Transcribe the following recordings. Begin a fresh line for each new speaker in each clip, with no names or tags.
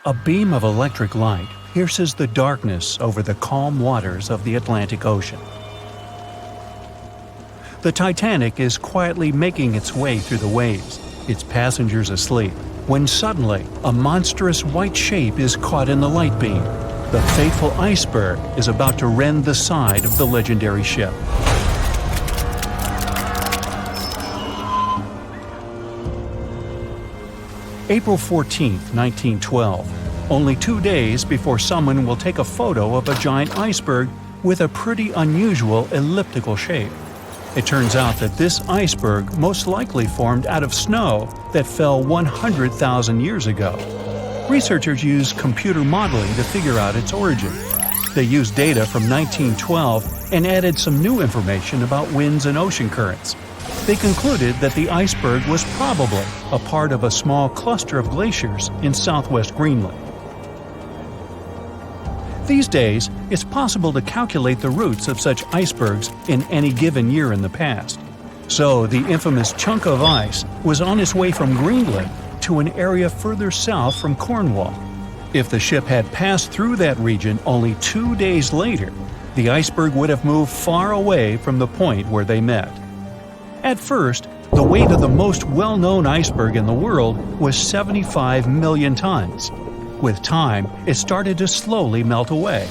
A beam of electric light pierces the darkness over the calm waters of the Atlantic Ocean. The Titanic is quietly making its way through the waves, its passengers asleep, when suddenly a monstrous white shape is caught in the light beam. The fateful Iceberg is about to rend the side of the legendary ship. April 14, 1912, only 2 days before someone will take a photo of a giant iceberg with a pretty unusual elliptical shape. It turns out that this iceberg most likely formed out of snow that fell 100,000 years ago. Researchers used computer modeling to figure out its origin. They used data from 1912 and added some new information about winds and ocean currents. They concluded that the iceberg was probably a part of a small cluster of glaciers in southwest Greenland. These days, it's possible to calculate the routes of such icebergs in any given year in the past. So the infamous chunk of ice was on its way from Greenland to an area further south from Cornwall. If the ship had passed through that region only 2 days later, the iceberg would have moved far away from the point where they met. At first, the weight of the most well-known iceberg in the world was 75 million tons. With time, it started to slowly melt away.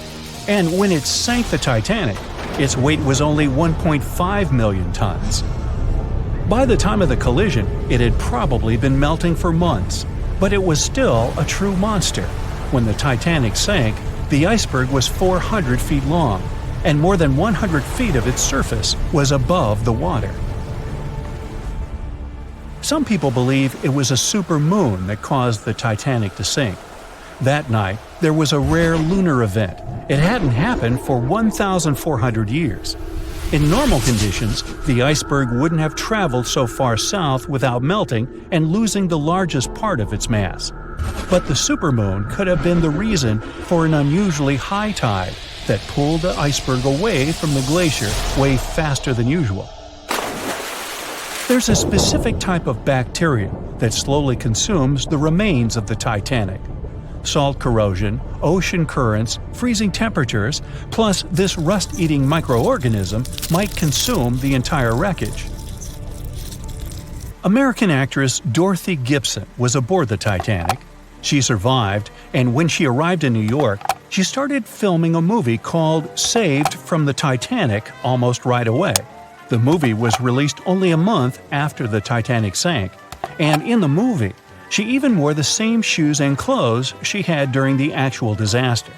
And when it sank the Titanic, its weight was only 1.5 million tons. By the time of the collision, it had probably been melting for months, but it was still a true monster. When the Titanic sank, the iceberg was 400 feet long, and more than 100 feet of its surface was above the water. Some people believe it was a supermoon that caused the Titanic to sink. That night, there was a rare lunar event. It hadn't happened for 1,400 years. In normal conditions, the iceberg wouldn't have traveled so far south without melting and losing the largest part of its mass. But the supermoon could have been the reason for an unusually high tide that pulled the iceberg away from the glacier way faster than usual. There's a specific type of bacteria that slowly consumes the remains of the Titanic. Salt corrosion, ocean currents, freezing temperatures, plus this rust-eating microorganism might consume the entire wreckage. American actress Dorothy Gibson was aboard the Titanic. She survived, and when she arrived in New York, she started filming a movie called Saved from the Titanic almost right away. The movie was released only a month after the Titanic sank, and in the movie, she even wore the same shoes and clothes she had during the actual disaster.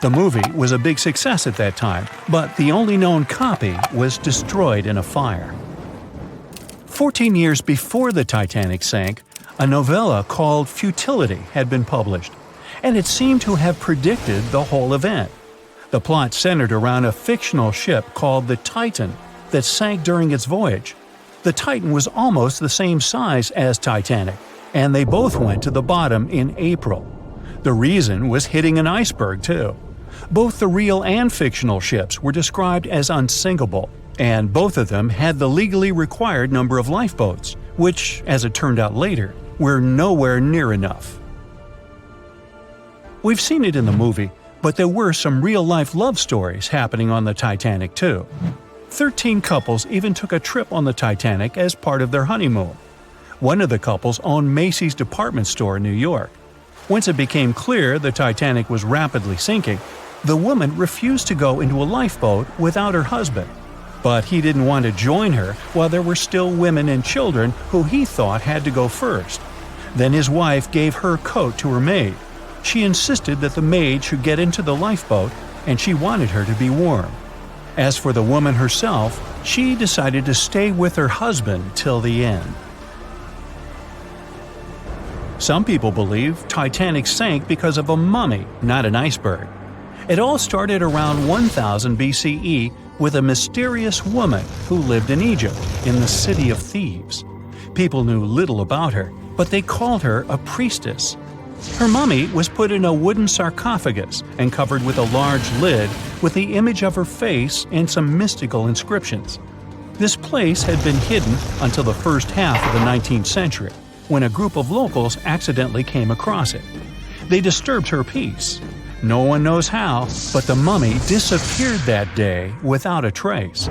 The movie was a big success at that time, but the only known copy was destroyed in a fire. 14 years before the Titanic sank, a novella called Futility had been published, and it seemed to have predicted the whole event. The plot centered around a fictional ship called the Titan that sank during its voyage. The Titan was almost the same size as Titanic, and they both went to the bottom in April. The reason was hitting an iceberg, too. Both the real and fictional ships were described as unsinkable, and both of them had the legally required number of lifeboats, which, as it turned out later, were nowhere near enough. We've seen it in the movie, but there were some real-life love stories happening on the Titanic, too. 13 couples even took a trip on the Titanic as part of their honeymoon. One of the couples owned Macy's department store in New York. Once it became clear the Titanic was rapidly sinking, the woman refused to go into a lifeboat without her husband. But he didn't want to join her while there were still women and children who he thought had to go first. Then his wife gave her coat to her maid. She insisted that the maid should get into the lifeboat, and she wanted her to be warm. As for the woman herself, she decided to stay with her husband till the end. Some people believe Titanic sank because of a mummy, not an iceberg. It all started around 1000 BCE with a mysterious woman who lived in Egypt, in the City of Thieves. People knew little about her, but they called her a priestess. Her mummy was put in a wooden sarcophagus and covered with a large lid with the image of her face and some mystical inscriptions. This place had been hidden until the first half of the 19th century, when a group of locals accidentally came across it. They disturbed her peace. No one knows how, but the mummy disappeared that day without a trace.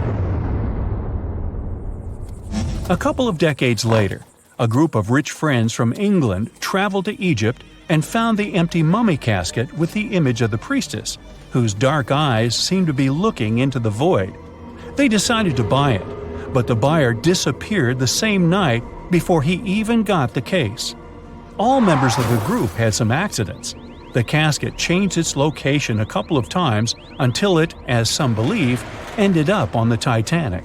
A couple of decades later, a group of rich friends from England traveled to Egypt and found the empty mummy casket with the image of the priestess, whose dark eyes seemed to be looking into the void. They decided to buy it, but the buyer disappeared the same night before he even got the case. All members of the group had some accidents. The casket changed its location a couple of times until it, as some believe, ended up on the Titanic.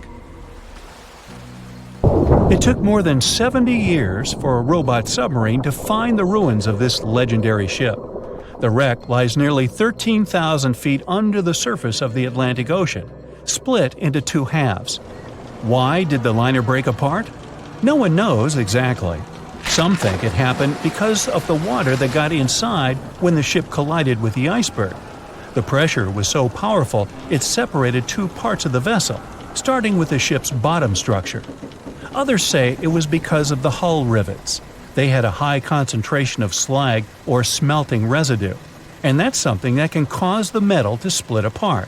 It took more than 70 years for a robot submarine to find the ruins of this legendary ship. The wreck lies nearly 13,000 feet under the surface of the Atlantic Ocean, split into two halves. Why did the liner break apart? No one knows exactly. Some think it happened because of the water that got inside when the ship collided with the iceberg. The pressure was so powerful it separated two parts of the vessel, starting with the ship's bottom structure. Others say it was because of the hull rivets. They had a high concentration of slag or smelting residue, and that's something that can cause the metal to split apart.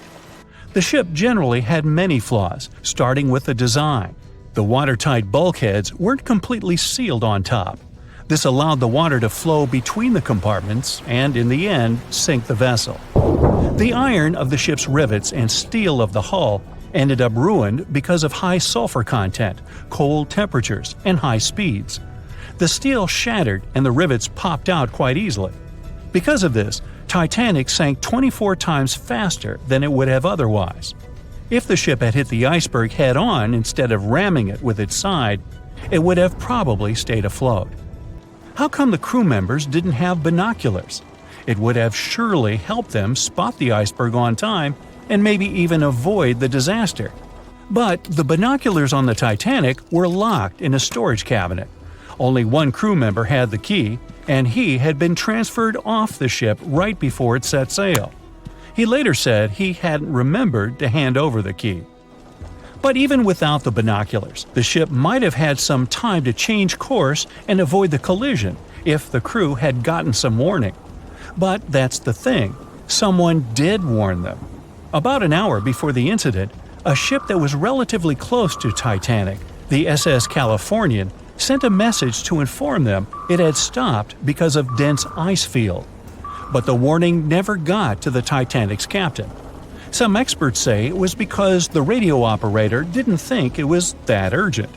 The ship generally had many flaws, starting with the design. The watertight bulkheads weren't completely sealed on top. This allowed the water to flow between the compartments and, in the end, sink the vessel. The iron of the ship's rivets and steel of the hull ended up ruined because of high sulfur content, cold temperatures, and high speeds. The steel shattered and the rivets popped out quite easily. Because of this, Titanic sank 24 times faster than it would have otherwise. If the ship had hit the iceberg head-on instead of ramming it with its side, it would have probably stayed afloat. How come the crew members didn't have binoculars? It would have surely helped them spot the iceberg on time and maybe even avoid the disaster. But the binoculars on the Titanic were locked in a storage cabinet. Only one crew member had the key, and he had been transferred off the ship right before it set sail. He later said he hadn't remembered to hand over the key. But even without the binoculars, the ship might have had some time to change course and avoid the collision if the crew had gotten some warning. But that's the thing, someone did warn them. About an hour before the incident, a ship that was relatively close to Titanic, the SS Californian, sent a message to inform them it had stopped because of dense ice field. But the warning never got to the Titanic's captain. Some experts say it was because the radio operator didn't think it was that urgent.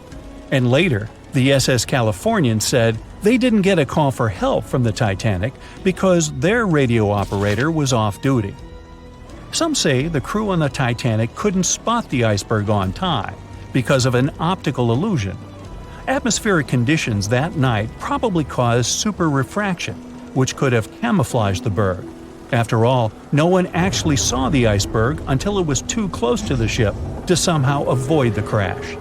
And later, the SS Californian said they didn't get a call for help from the Titanic because their radio operator was off duty. Some say the crew on the Titanic couldn't spot the iceberg on time because of an optical illusion. Atmospheric conditions that night probably caused super refraction, which could have camouflaged the berg. After all, no one actually saw the iceberg until it was too close to the ship to somehow avoid the crash.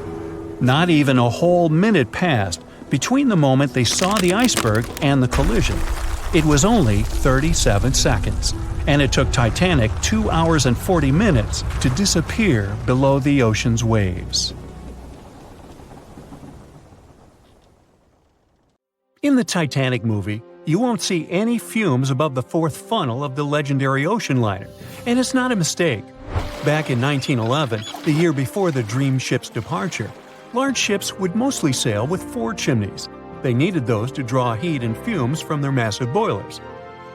Not even a whole minute passed between the moment they saw the iceberg and the collision. It was only 37 seconds, and it took Titanic 2 hours and 40 minutes to disappear below the ocean's waves. In the Titanic movie, you won't see any fumes above the fourth funnel of the legendary ocean liner, and it's not a mistake. Back in 1911, the year before the Dream ship's departure, large ships would mostly sail with 4 chimneys. They needed those to draw heat and fumes from their massive boilers.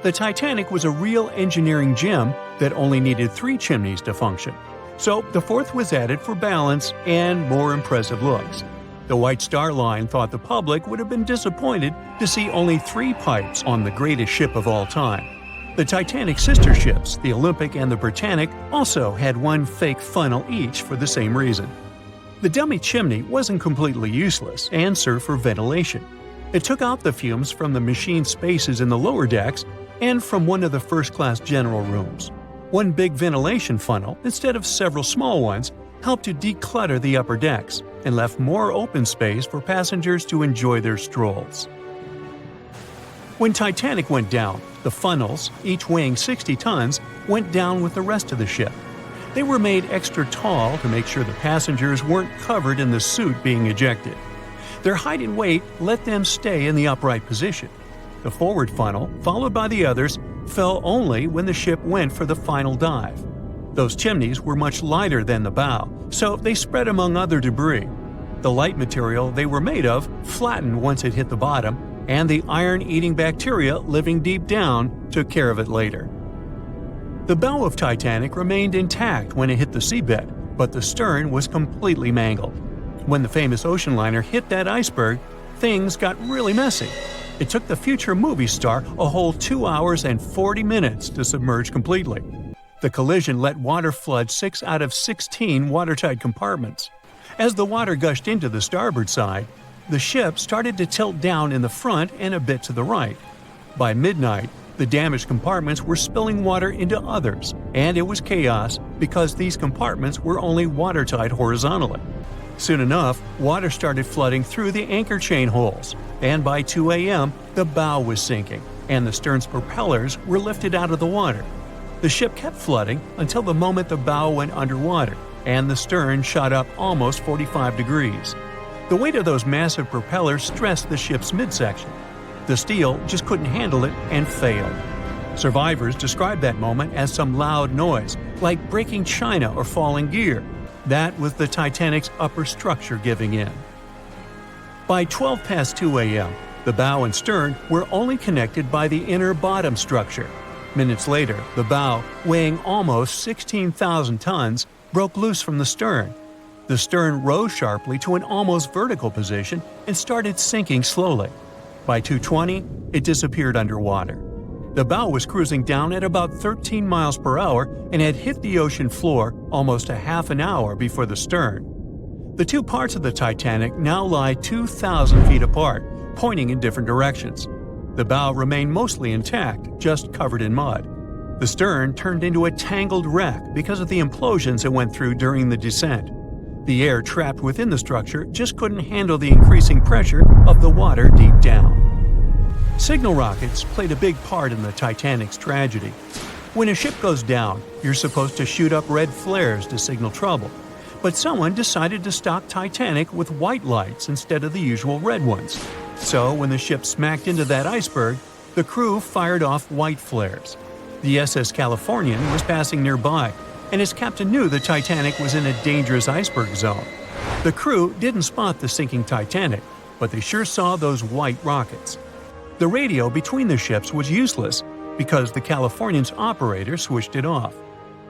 The Titanic was a real engineering gem that only needed 3 chimneys to function. So the fourth was added for balance and more impressive looks. The White Star Line thought the public would have been disappointed to see only 3 pipes on the greatest ship of all time. The Titanic's sister ships, the Olympic and the Britannic, also had 1 fake funnel each for the same reason. The dummy chimney wasn't completely useless and served for ventilation. It took out the fumes from the machine spaces in the lower decks and from one of the first-class general rooms. 1 big ventilation funnel, instead of several small ones, helped to declutter the upper decks and left more open space for passengers to enjoy their strolls. When Titanic went down, the funnels, each weighing 60 tons, went down with the rest of the ship. They were made extra tall to make sure the passengers weren't covered in the soot being ejected. Their height and weight let them stay in the upright position. The forward funnel, followed by the others, fell only when the ship went for the final dive. Those chimneys were much lighter than the bow, so they spread among other debris. The light material they were made of flattened once it hit the bottom, and the iron-eating bacteria living deep down took care of it later. The bow of Titanic remained intact when it hit the seabed, but the stern was completely mangled. When the famous ocean liner hit that iceberg, things got really messy. It took the future movie star a whole 2 hours and 40 minutes to submerge completely. The collision let water flood 6 out of 16 watertight compartments. As the water gushed into the starboard side, the ship started to tilt down in the front and a bit to the right. By midnight, the damaged compartments were spilling water into others, and it was chaos because these compartments were only watertight horizontally. Soon enough, water started flooding through the anchor chain holes, and by 2 a.m., the bow was sinking, and the stern's propellers were lifted out of the water. The ship kept flooding until the moment the bow went underwater, and the stern shot up almost 45 degrees. The weight of those massive propellers stressed the ship's midsection. The steel just couldn't handle it and failed. Survivors described that moment as some loud noise, like breaking china or falling gear. That was the Titanic's upper structure giving in. By 12 past 2 a.m., the bow and stern were only connected by the inner bottom structure. Minutes later, the bow, weighing almost 16,000 tons, broke loose from the stern. The stern rose sharply to an almost vertical position and started sinking slowly. By 2:20, it disappeared underwater. The bow was cruising down at about 13 miles per hour and had hit the ocean floor almost a half an hour before the stern. The two parts of the Titanic now lie 2,000 feet apart, pointing in different directions. The bow remained mostly intact, just covered in mud. The stern turned into a tangled wreck because of the implosions it went through during the descent. The air trapped within the structure just couldn't handle the increasing pressure of the water deep down. Signal rockets played a big part in the Titanic's tragedy. When a ship goes down, you're supposed to shoot up red flares to signal trouble. But someone decided to stock Titanic with white lights instead of the usual red ones. So when the ship smacked into that iceberg, the crew fired off white flares. The SS Californian was passing nearby, and its captain knew the Titanic was in a dangerous iceberg zone. The crew didn't spot the sinking Titanic, but they sure saw those white rockets. The radio between the ships was useless because the Californian's operator switched it off.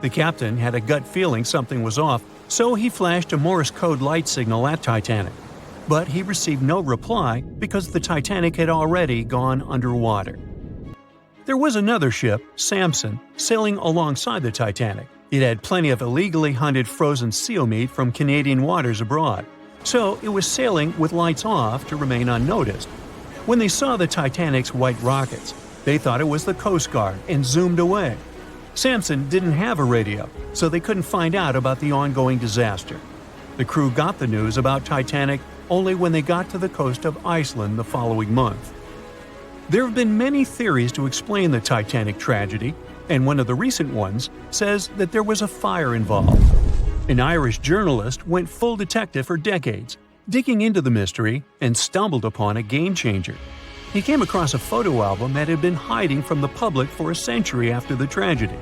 The captain had a gut feeling something was off, so he flashed a Morse code light signal at Titanic. But he received no reply because the Titanic had already gone underwater. There was another ship, Samson, sailing alongside the Titanic. It had plenty of illegally hunted frozen seal meat from Canadian waters abroad, so it was sailing with lights off to remain unnoticed. When they saw the Titanic's white rockets, they thought it was the Coast Guard and zoomed away. Samson didn't have a radio, so they couldn't find out about the ongoing disaster. The crew got the news about Titanic only when they got to the coast of Iceland the following month. There have been many theories to explain the Titanic tragedy, and one of the recent ones says that there was a fire involved. An Irish journalist went full detective for decades, digging into the mystery, and stumbled upon a game-changer. He came across a photo album that had been hiding from the public for a century after the tragedy.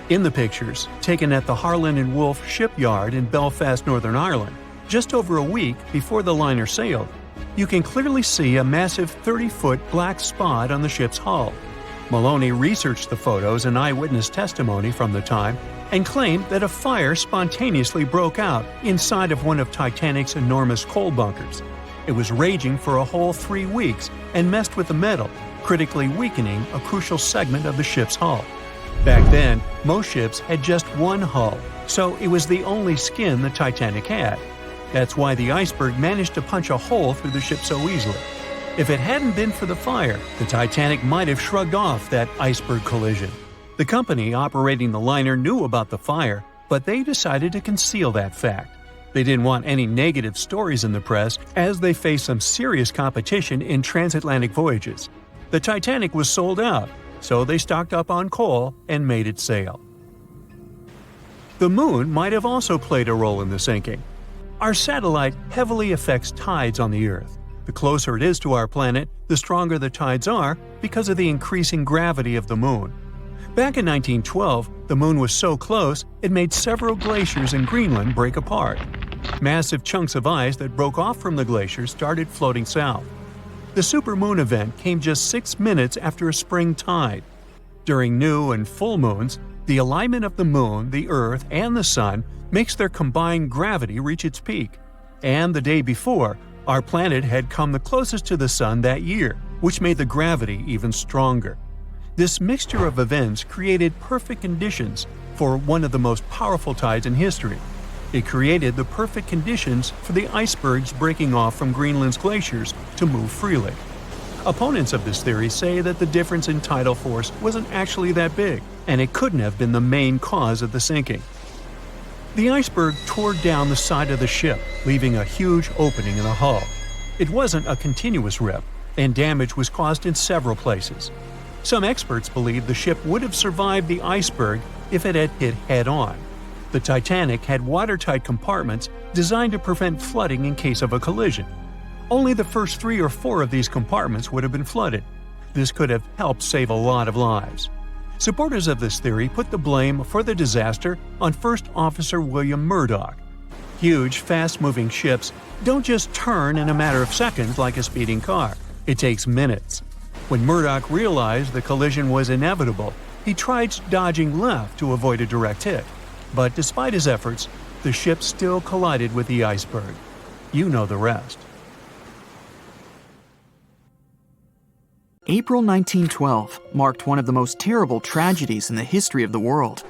In the pictures, taken at the Harland and Wolff shipyard in Belfast, Northern Ireland, just over a week before the liner sailed, you can clearly see a massive 30-foot black spot on the ship's hull. Maloney researched the photos and eyewitness testimony from the time and claimed that a fire spontaneously broke out inside of one of Titanic's enormous coal bunkers. It was raging for a whole 3 weeks and messed with the metal, critically weakening a crucial segment of the ship's hull. Back then, most ships had just one hull, so it was the only skin the Titanic had. That's why the Iceberg managed to punch a hole through the ship so easily. If it hadn't been for the fire, the Titanic might have shrugged off that iceberg collision. The company operating the liner knew about the fire, but they decided to conceal that fact. They didn't want any negative stories in the press as they faced some serious competition in transatlantic voyages. The Titanic was sold out, so they stocked up on coal and made it sail. The moon might have also played a role in the sinking. Our satellite heavily affects tides on the Earth. The closer it is to our planet, the stronger the tides are, because of the increasing gravity of the moon. Back in 1912, the moon was so close it made several glaciers in Greenland break apart. Massive chunks of ice that broke off from the glaciers started floating south. The supermoon event came just 6 minutes after a spring tide. During new and full moons, the alignment of the moon, the Earth, and the Sun makes their combined gravity reach its peak. And the day before, our planet had come the closest to the Sun that year, which made the gravity even stronger. This mixture of events created perfect conditions for one of the most powerful tides in history. It created the perfect conditions for the icebergs breaking off from Greenland's glaciers to move freely. Opponents of this theory say that the difference in tidal force wasn't actually that big, and it couldn't have been the main cause of the sinking. The iceberg tore down the side of the ship, leaving a huge opening in the hull. It wasn't a continuous rip, and damage was caused in several places. Some experts believe the ship would have survived the iceberg if it had hit head-on. The Titanic had watertight compartments designed to prevent flooding in case of a collision. Only the first 3 or 4 of these compartments would have been flooded. This could have helped save a lot of lives. Supporters of this theory put the blame for the disaster on First Officer William Murdoch. Huge, fast-moving ships don't just turn in a matter of seconds like a speeding car. It takes minutes. When Murdoch realized the collision was inevitable, he tried dodging left to avoid a direct hit. But despite his efforts, the ship still collided with the iceberg. You know the rest.
April 1912 marked one of the most terrible tragedies in the history of the world.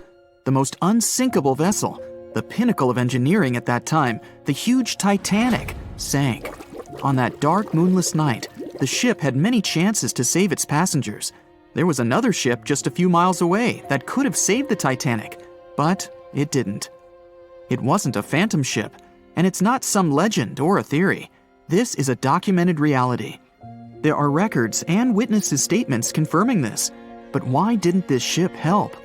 The most unsinkable vessel, the pinnacle of engineering at that time, the huge Titanic, sank. On that dark, moonless night, the ship had many chances to save its passengers. There was another ship just a few miles away that could have saved the Titanic, but it didn't. It wasn't a phantom ship, and it's not some legend or a theory. This is a documented reality. There are records and witnesses' statements confirming this. But why didn't this ship help?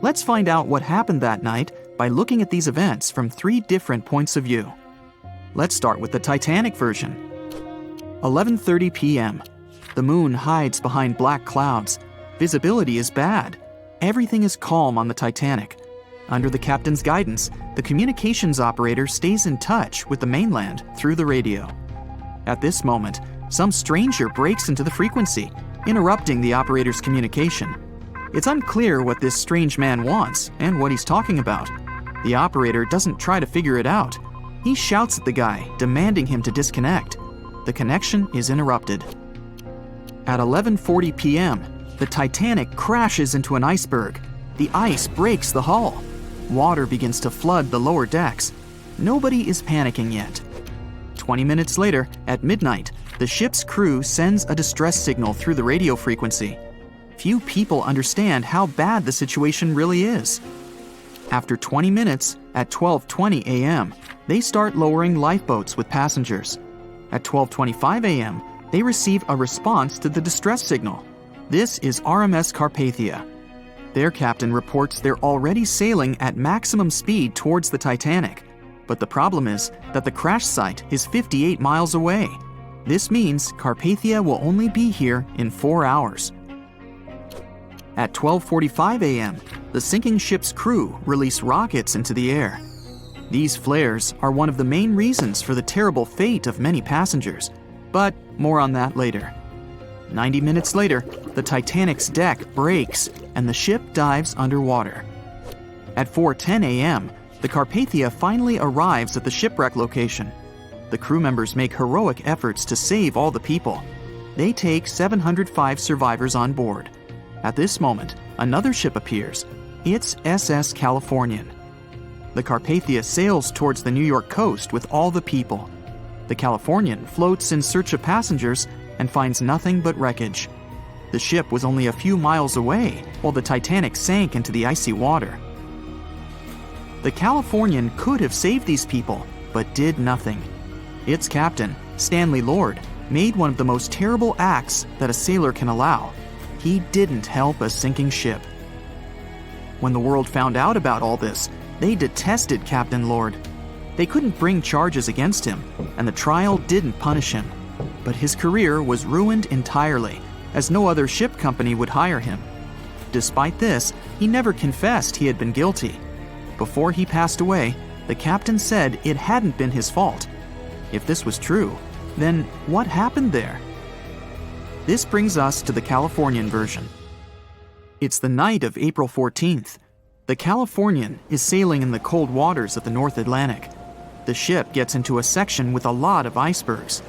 Let's find out what happened that night by looking at these events from 3 different points of view. Let's start with the Titanic version. 11:30 p.m. The moon hides behind black clouds. Visibility is bad. Everything is calm on the Titanic. Under the captain's guidance, the communications operator stays in touch with the mainland through the radio. At this moment, some stranger breaks into the frequency, interrupting the operator's communication. It's unclear what this strange man wants and what he's talking about. The operator doesn't try to figure it out. He shouts at the guy, demanding him to disconnect. The connection is interrupted. At 11:40 p.m., the Titanic crashes into an iceberg. The ice breaks the hull. Water begins to flood the lower decks. Nobody is panicking yet. 20 minutes later, at midnight, the ship's crew sends a distress signal through the radio frequency. Few people understand how bad the situation really is. After 20 minutes, at 12:20 a.m., they start lowering lifeboats with passengers. At 12:25 a.m., they receive a response to the distress signal. This is RMS Carpathia. Their captain reports they're already sailing at maximum speed towards the Titanic. But the problem is that the crash site is 58 miles away. This means Carpathia will only be here in 4 hours. At 12:45 a.m., the sinking ship's crew release rockets into the air. These flares are one of the main reasons for the terrible fate of many passengers, but more on that later. 90 minutes later, the Titanic's deck breaks and the ship dives underwater. At 4:10 a.m., the Carpathia finally arrives at the shipwreck location. The crew members make heroic efforts to save all the people. They take 705 survivors on board. At this moment, another ship appears. It's SS Californian. The Carpathia sails towards the New York coast with all the people. The Californian floats in search of passengers and finds nothing but wreckage. The ship was only a few miles away while the Titanic sank into the icy water. The Californian could have saved these people, but did nothing. Its captain, Stanley Lord, made one of the most terrible acts that a sailor can allow. He didn't help a sinking ship. When the world found out about all this, they detested Captain Lord. They couldn't bring charges against him, and the trial didn't punish him. But his career was ruined entirely. as no other ship company would hire him. Despite this, he never confessed he had been guilty. Before he passed away, the captain said it hadn't been his fault. If this was true, then what happened there? This brings us to the Californian version. It's the night of April 14th. The Californian is sailing in the cold waters of the North Atlantic. The ship gets into a section with a lot of icebergs.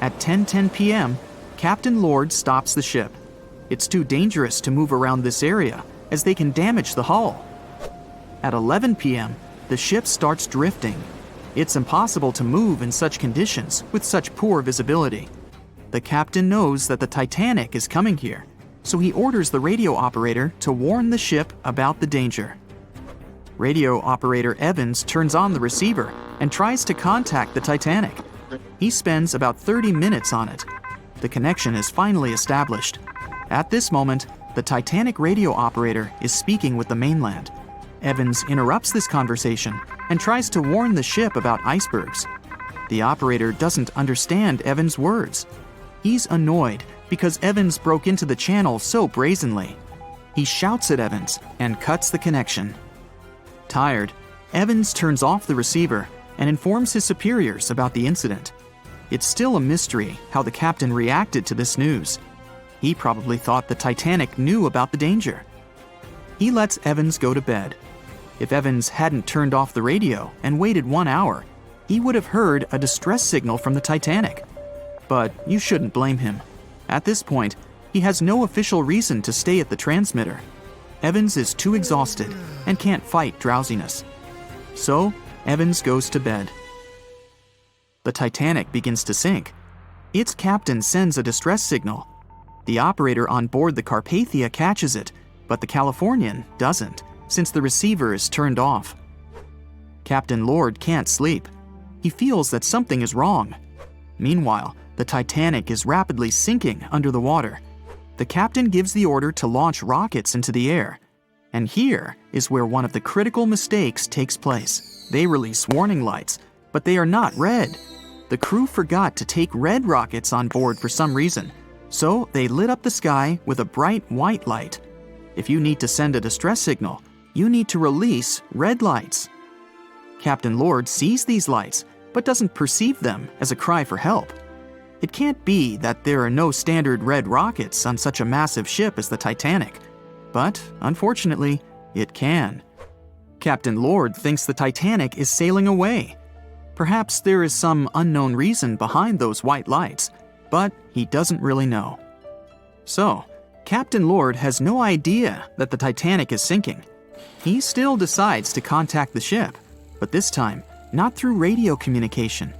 At 10:10 p.m., Captain Lord stops the ship. It's too dangerous to move around this area, as they can damage the hull. At 11 p.m., the ship starts drifting. It's impossible to move in such conditions with such poor visibility. The captain knows that the Titanic is coming here, so he orders the radio operator to warn the ship about the danger. Radio operator Evans turns on the receiver and tries to contact the Titanic. He spends about 30 minutes on it. The connection is finally established. At this moment, the Titanic radio operator is speaking with the mainland. Evans interrupts this conversation and tries to warn the ship about icebergs. The operator doesn't understand Evans' words. He's annoyed because Evans broke into the channel so brazenly. He shouts at Evans and cuts the connection. Tired, Evans turns off the receiver and informs his superiors about the incident. It's still a mystery how the captain reacted to this news. He probably thought the Titanic knew about the danger. He lets Evans go to bed. If Evans hadn't turned off the radio and waited 1 hour, he would have heard a distress signal from the Titanic. But you shouldn't blame him. At this point, he has no official reason to stay at the transmitter. Evans is too exhausted and can't fight drowsiness. So, Evans goes to bed. The Titanic begins to sink. Its captain sends a distress signal. The operator on board the Carpathia catches it, but the Californian doesn't, since the receiver is turned off. Captain Lord can't sleep. He feels that something is wrong. Meanwhile, the Titanic is rapidly sinking under the water. The captain gives the order to launch rockets into the air. And here is where one of the critical mistakes takes place. They release warning lights, but they are not red. The crew forgot to take red rockets on board for some reason, so they lit up the sky with a bright white light. If you need to send a distress signal, you need to release red lights. Captain Lord sees these lights, but doesn't perceive them as a cry for help. It can't be that there are no standard red rockets on such a massive ship as the Titanic. But, unfortunately, it can. Captain Lord thinks the Titanic is sailing away. Perhaps there is some unknown reason behind those white lights, but he doesn't really know. So, Captain Lord has no idea that the Titanic is sinking. He still decides to contact the ship, but this time, not through radio communication.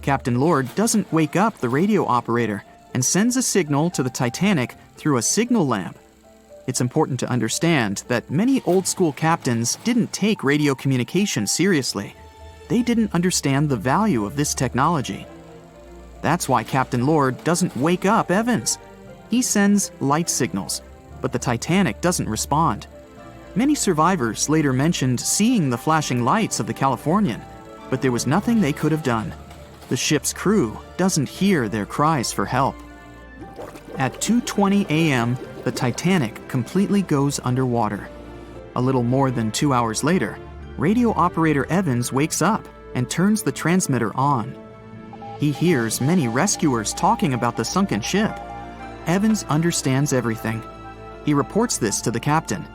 Captain Lord doesn't wake up the radio operator and sends a signal to the Titanic through a signal lamp. It's important to understand that many old-school captains didn't take radio communication seriously. They didn't understand the value of this technology. That's why Captain Lord doesn't wake up Evans. He sends light signals, but the Titanic doesn't respond. Many survivors later mentioned seeing the flashing lights of the Californian, but there was nothing they could have done. The ship's crew doesn't hear their cries for help. At 2:20 a.m., the Titanic completely goes underwater. A little more than 2 hours later, radio operator Evans wakes up and turns the transmitter on. He hears many rescuers talking about the sunken ship. Evans understands everything. He reports this to the captain.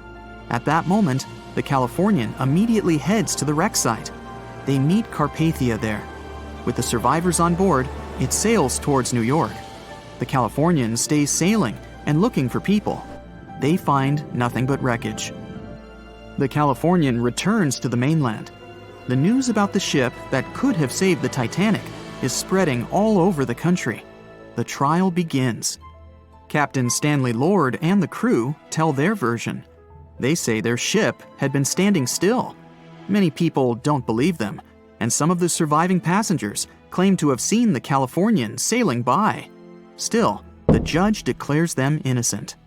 At that moment, the Californian immediately heads to the wreck site. They meet Carpathia there. With the survivors on board, it sails towards New York. The Californian stays sailing and looking for people. They find nothing but wreckage. The Californian returns to the mainland. The news about the ship that could have saved the Titanic is spreading all over the country. The trial begins. Captain Stanley Lord and the crew tell their version. They say their ship had been standing still. Many people don't believe them, and some of the surviving passengers claim to have seen the Californian sailing by. Still, the judge declares them innocent.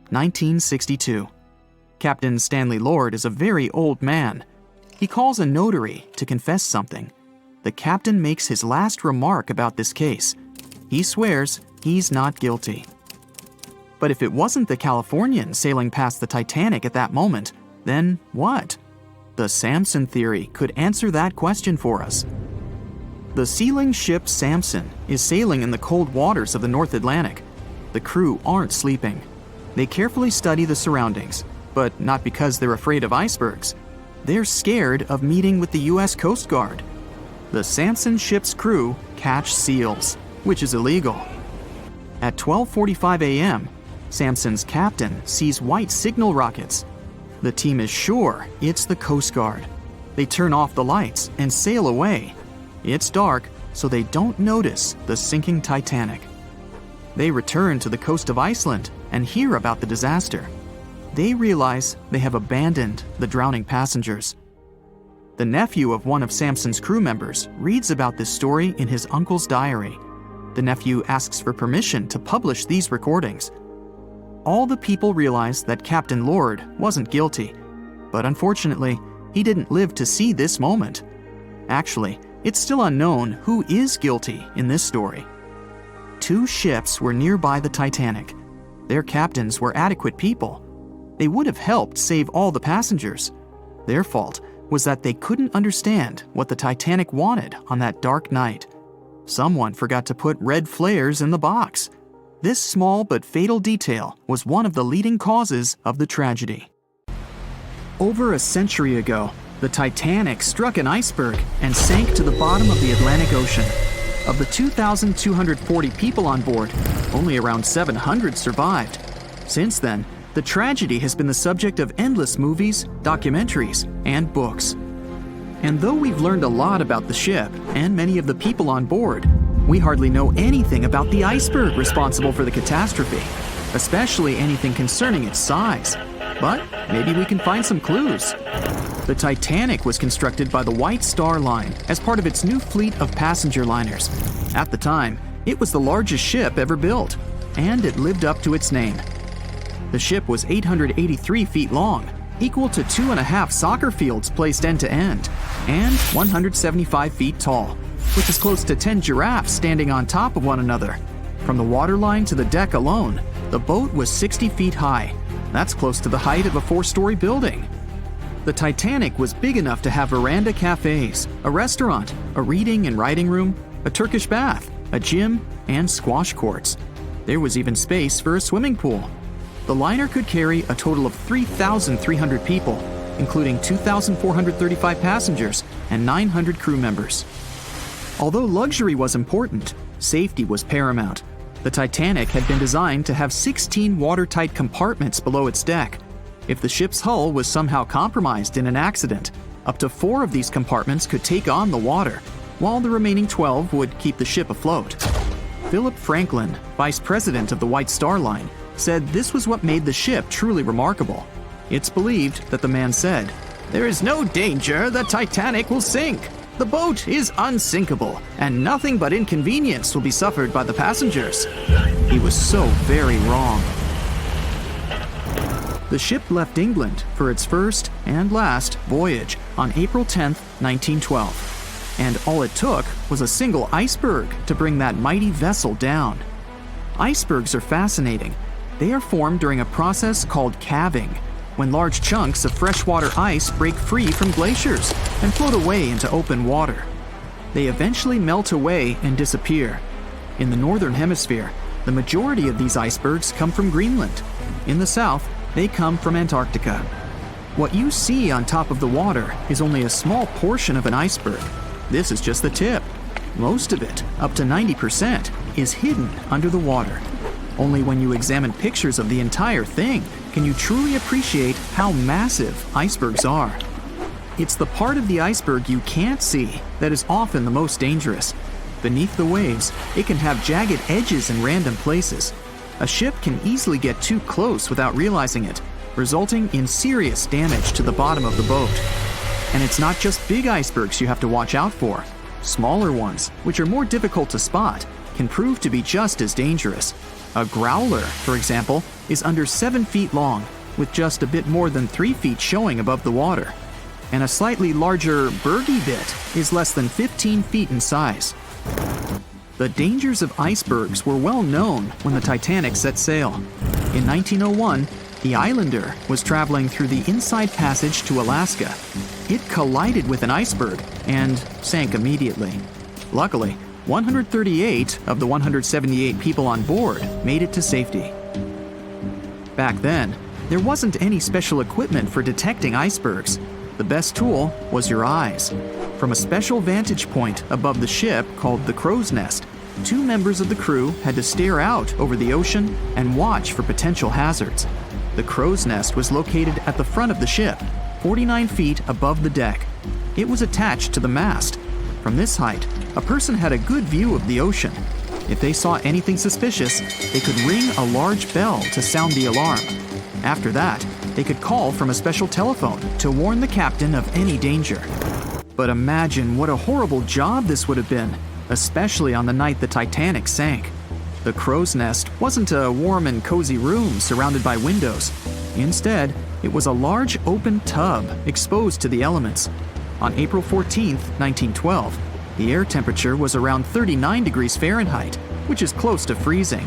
1962. Captain Stanley Lord is a very old man. He calls a notary to confess something. The captain makes his last remark about this case. He swears he's not guilty. But if it wasn't the Californian sailing past the Titanic at that moment, then what? The Samson theory could answer that question for us. The sealing ship Samson is sailing in the cold waters of the North Atlantic. The crew aren't sleeping. They carefully study the surroundings, but not because they're afraid of icebergs. They're scared of meeting with the U.S. Coast Guard. The Samson ship's crew catch seals, which is illegal. At 12:45 a.m., Samson's captain sees white signal rockets. The team is sure it's the Coast Guard. They turn off the lights and sail away. It's dark, so they don't notice the sinking Titanic. They return to the coast of Iceland and hear about the disaster. They realize they have abandoned the drowning passengers. The nephew of one of Samson's crew members reads about this story in his uncle's diary. The nephew asks for permission to publish these recordings. All the people realize that Captain Lord wasn't guilty, but unfortunately, he didn't live to see this moment. Actually, it's still unknown who is guilty in this story. 2 ships were nearby the Titanic. Their captains were adequate people. They would have helped save all the passengers. Their fault was that they couldn't understand what the Titanic wanted on that dark night. Someone forgot to put red flares in the box. This small but fatal detail was one of the leading causes of the tragedy. Over a century ago, the Titanic struck an iceberg and sank to the bottom of the Atlantic Ocean. Of the 2,240 people on board, only around 700 survived. Since then, the tragedy has been the subject of endless movies, documentaries, and books. And though we've learned a lot about the ship and many of the people on board, we hardly know anything about the iceberg responsible for the catastrophe, especially anything concerning its size. But maybe we can find some clues. The Titanic was constructed by the White Star Line as part of its new fleet of passenger liners. At the time, it was the largest ship ever built, and it lived up to its name. The ship was 883 feet long, equal to 2.5 soccer fields placed end to end, and 175 feet tall, which is close to 10 giraffes standing on top of one another. From the waterline to the deck alone, the boat was 60 feet high. That's close to the height of a 4-story building. The Titanic was big enough to have veranda cafes, a restaurant, a reading and writing room, a Turkish bath, a gym, and squash courts. There was even space for a swimming pool. The liner could carry a total of 3,300 people, including 2,435 passengers and 900 crew members. Although luxury was important, safety was paramount. The Titanic had been designed to have 16 watertight compartments below its deck. If the ship's hull was somehow compromised in an accident, up to 4 of these compartments could take on the water, while the remaining 12 would keep the ship afloat. Philip Franklin, vice president of the White Star Line, said this was what made the ship truly remarkable. It's believed that the man said, "There is no danger the Titanic will sink. The boat is unsinkable, and nothing but inconvenience will be suffered by the passengers." He was so very wrong. The ship left England for its first and last voyage on April 10, 1912. And all it took was a single iceberg to bring that mighty vessel down. Icebergs are fascinating. They are formed during a process called calving, when large chunks of freshwater ice break free from glaciers and float away into open water. They eventually melt away and disappear. In the northern hemisphere, the majority of these icebergs come from Greenland. In the south, they come from Antarctica. What you see on top of the water is only a small portion of an iceberg. This is just the tip. Most of it, up to 90%, is hidden under the water. Only when you examine pictures of the entire thing can you truly appreciate how massive icebergs are. It's the part of the iceberg you can't see that is often the most dangerous. Beneath the waves, it can have jagged edges in random places. A ship can easily get too close without realizing it, resulting in serious damage to the bottom of the boat. And it's not just big icebergs you have to watch out for. Smaller ones, which are more difficult to spot, can prove to be just as dangerous. A growler, for example, is under 7 feet long, with just a bit more than 3 feet showing above the water. And a slightly larger bergy bit is less than 15 feet in size. The dangers of icebergs were well known when the Titanic set sail. In 1901, the Islander was traveling through the Inside Passage to Alaska. It collided with an iceberg and sank immediately. Luckily, 138 of the 178 people on board made it to safety. Back then, there wasn't any special equipment for detecting icebergs. The best tool was your eyes. From a special vantage point above the ship called the crow's nest, 2 members of the crew had to stare out over the ocean and watch for potential hazards. The crow's nest was located at the front of the ship, 49 feet above the deck. It was attached to the mast. From this height, a person had a good view of the ocean. If they saw anything suspicious, they could ring a large bell to sound the alarm. After that, they could call from a special telephone to warn the captain of any danger. But imagine what a horrible job this would have been, especially on the night the Titanic sank. The crow's nest wasn't a warm and cozy room surrounded by windows. Instead, it was a large open tub exposed to the elements. On April 14, 1912, the air temperature was around 39 degrees Fahrenheit, which is close to freezing.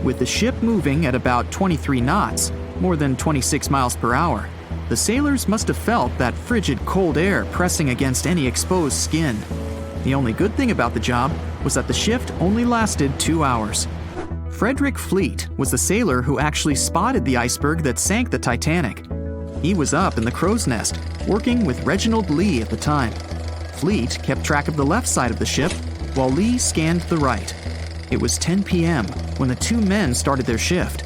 With the ship moving at about 23 knots, more than 26 miles per hour, the sailors must have felt that frigid cold air pressing against any exposed skin. The only good thing about the job was that the shift only lasted 2 hours. Frederick Fleet was the sailor who actually spotted the iceberg that sank the Titanic. He was up in the crow's nest, working with Reginald Lee at the time. Fleet kept track of the left side of the ship, while Lee scanned the right. It was 10 p.m. when the 2 men started their shift.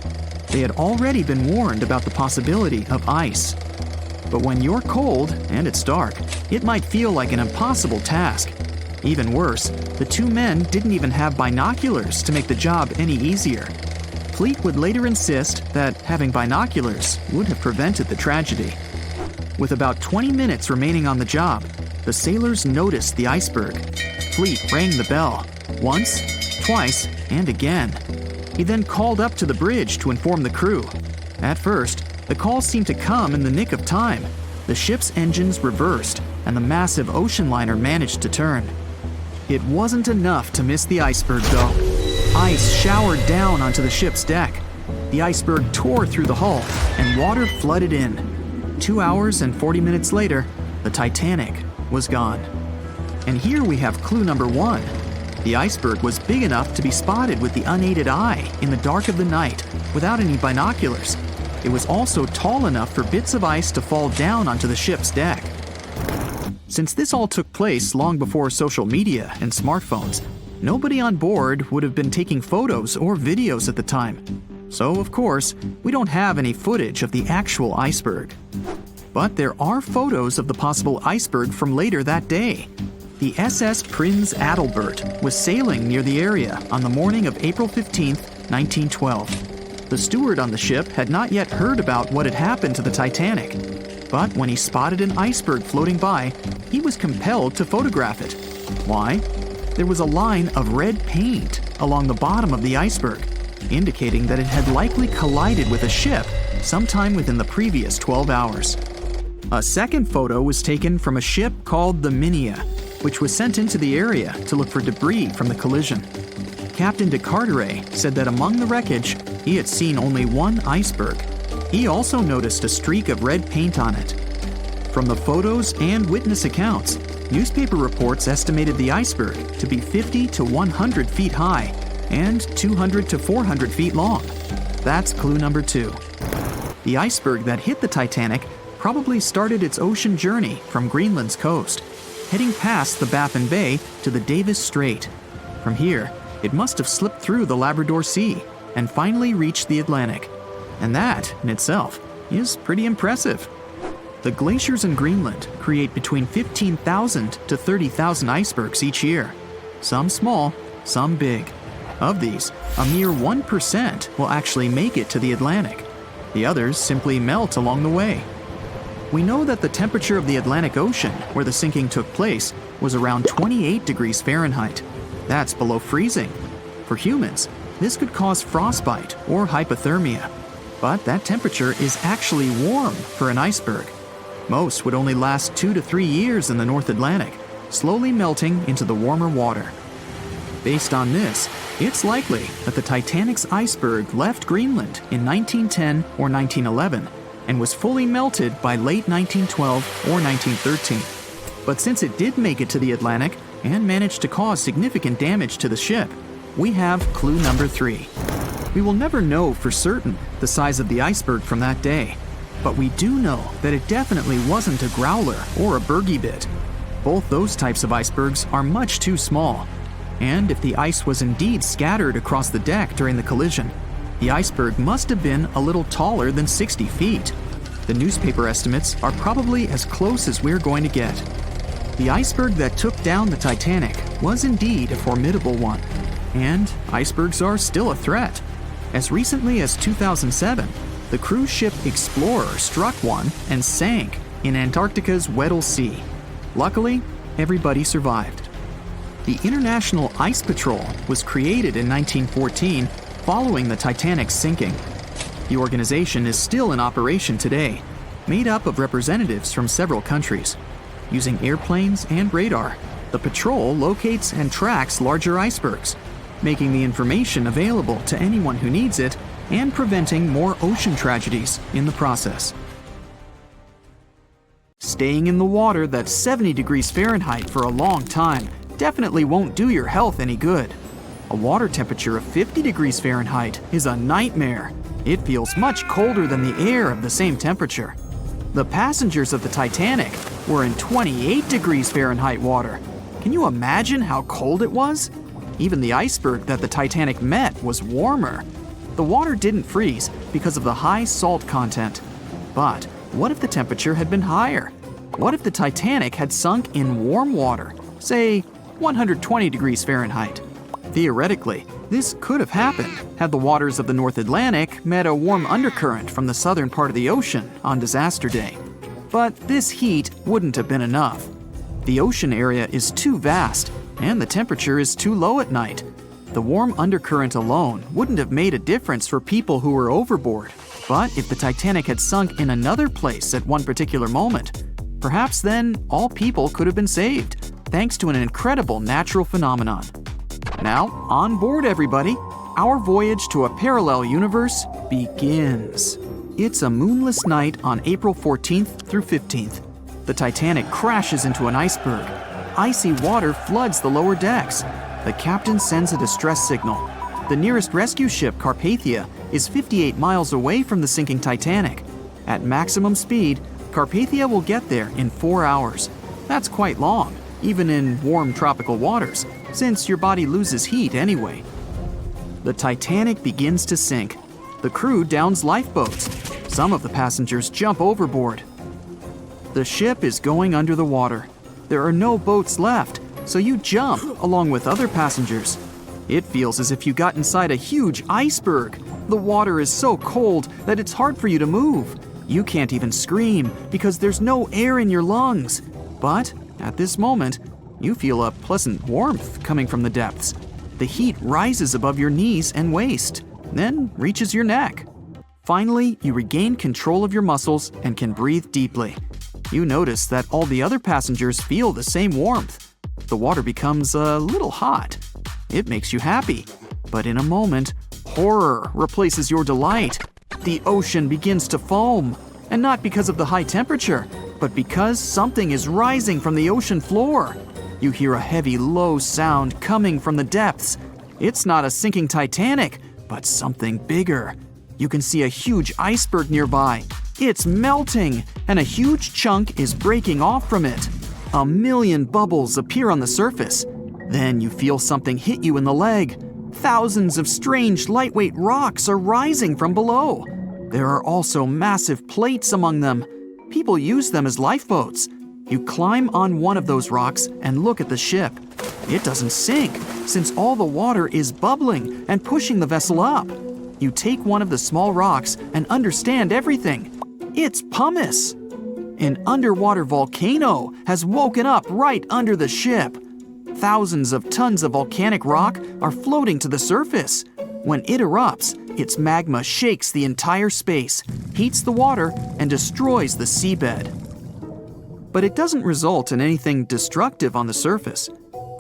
They had already been warned about the possibility of ice. But when you're cold and it's dark, it might feel like an impossible task. Even worse, the 2 men didn't even have binoculars to make the job any easier. Fleet would later insist that having binoculars would have prevented the tragedy. With about 20 minutes remaining on the job, the sailors noticed the iceberg. Fleet rang the bell, once, twice, and again. He then called up to the bridge to inform the crew. At first, the call seemed to come in the nick of time. The ship's engines reversed, and the massive ocean liner managed to turn. It wasn't enough to miss the iceberg, though. Ice showered down onto the ship's deck. The iceberg tore through the hull, and water flooded in. 2 hours and 40 minutes later, the Titanic was gone. And here we have clue number 1. The iceberg was big enough to be spotted with the unaided eye in the dark of the night without any binoculars. It was also tall enough for bits of ice to fall down onto the ship's deck. Since this all took place long before social media and smartphones, nobody on board would have been taking photos or videos at the time. So, of course, we don't have any footage of the actual iceberg. But there are photos of the possible iceberg from later that day. The SS Prinz Adalbert was sailing near the area on the morning of April 15, 1912. The steward on the ship had not yet heard about what had happened to the Titanic. But when he spotted an iceberg floating by, he was compelled to photograph it. Why? There was a line of red paint along the bottom of the iceberg, indicating that it had likely collided with a ship sometime within the previous 12 hours. A second photo was taken from a ship called the Minia, which was sent into the area to look for debris from the collision. Captain de Carteret said that among the wreckage, he had seen only one iceberg. He also noticed a streak of red paint on it. From the photos and witness accounts, newspaper reports estimated the iceberg to be 50 to 100 feet high and 200 to 400 feet long. That's clue number 2. The iceberg that hit the Titanic probably started its ocean journey from Greenland's coast, heading past the Baffin Bay to the Davis Strait. From here, it must have slipped through the Labrador Sea and finally reached the Atlantic. And that, in itself, is pretty impressive. The glaciers in Greenland create between 15,000 to 30,000 icebergs each year. Some small, some big. Of these, a mere 1% will actually make it to the Atlantic. The others simply melt along the way. We know that the temperature of the Atlantic Ocean, where the sinking took place, was around 28 degrees Fahrenheit. That's below freezing. For humans, this could cause frostbite or hypothermia. But that temperature is actually warm for an iceberg. Most would only last 2 to 3 years in the North Atlantic, slowly melting into the warmer water. Based on this, it's likely that the Titanic's iceberg left Greenland in 1910 or 1911 and was fully melted by late 1912 or 1913. But since it did make it to the Atlantic and managed to cause significant damage to the ship, we have clue number 3. We will never know for certain the size of the iceberg from that day, but we do know that it definitely wasn't a growler or a bergy bit. Both those types of icebergs are much too small. And if the ice was indeed scattered across the deck during the collision, the iceberg must have been a little taller than 60 feet. The newspaper estimates are probably as close as we're going to get. The iceberg that took down the Titanic was indeed a formidable one, and icebergs are still a threat. As recently as 2007, the cruise ship Explorer struck one and sank in Antarctica's Weddell Sea. Luckily, everybody survived. The International Ice Patrol was created in 1914 following the Titanic's sinking. The organization is still in operation today, made up of representatives from several countries. Using airplanes and radar, the patrol locates and tracks larger icebergs, making the information available to anyone who needs it and preventing more ocean tragedies in the process. Staying in the water that's 70 degrees Fahrenheit for a long time definitely won't do your health any good. A water temperature of 50 degrees Fahrenheit is a nightmare. It feels much colder than the air of the same temperature. The passengers of the Titanic were in 28 degrees Fahrenheit water. Can you imagine how cold it was? Even the iceberg that the Titanic met was warmer. The water didn't freeze because of the high salt content. But what if the temperature had been higher? What if the Titanic had sunk in warm water, say 120 degrees Fahrenheit? Theoretically, this could have happened had the waters of the North Atlantic met a warm undercurrent from the southern part of the ocean on disaster day. But this heat wouldn't have been enough. The ocean area is too vast, and the temperature is too low at night. The warm undercurrent alone wouldn't have made a difference for people who were overboard. But if the Titanic had sunk in another place at one particular moment, perhaps then all people could have been saved, thanks to an incredible natural phenomenon. Now, on board everybody, our voyage to a parallel universe begins. It's a moonless night on April 14th through 15th. The Titanic crashes into an iceberg. Icy water floods the lower decks. The captain sends a distress signal. The nearest rescue ship, Carpathia, is 58 miles away from the sinking Titanic. At maximum speed, Carpathia will get there in 4 hours. That's quite long, even in warm tropical waters, since your body loses heat anyway. The Titanic begins to sink. The crew downs lifeboats. Some of the passengers jump overboard. The ship is going under the water. There are no boats left, so you jump along with other passengers. It feels as if you got inside a huge iceberg. The water is so cold that it's hard for you to move. You can't even scream because there's no air in your lungs. But at this moment, you feel a pleasant warmth coming from the depths. The heat rises above your knees and waist, then reaches your neck. Finally, you regain control of your muscles and can breathe deeply. You notice that all the other passengers feel the same warmth. The water becomes a little hot. It makes you happy. But in a moment, horror replaces your delight. The ocean begins to foam. And not because of the high temperature, but because something is rising from the ocean floor. You hear a heavy, low sound coming from the depths. It's not a sinking Titanic, but something bigger. You can see a huge iceberg nearby. It's melting, and a huge chunk is breaking off from it. A million bubbles appear on the surface. Then you feel something hit you in the leg. Thousands of strange, lightweight rocks are rising from below. There are also massive plates among them. People use them as lifeboats. You climb on one of those rocks and look at the ship. It doesn't sink, since all the water is bubbling and pushing the vessel up. You take one of the small rocks and understand everything. It's pumice. An underwater volcano has woken up right under the ship. Thousands of tons of volcanic rock are floating to the surface. When it erupts, its magma shakes the entire space, heats the water, and destroys the seabed. But it doesn't result in anything destructive on the surface.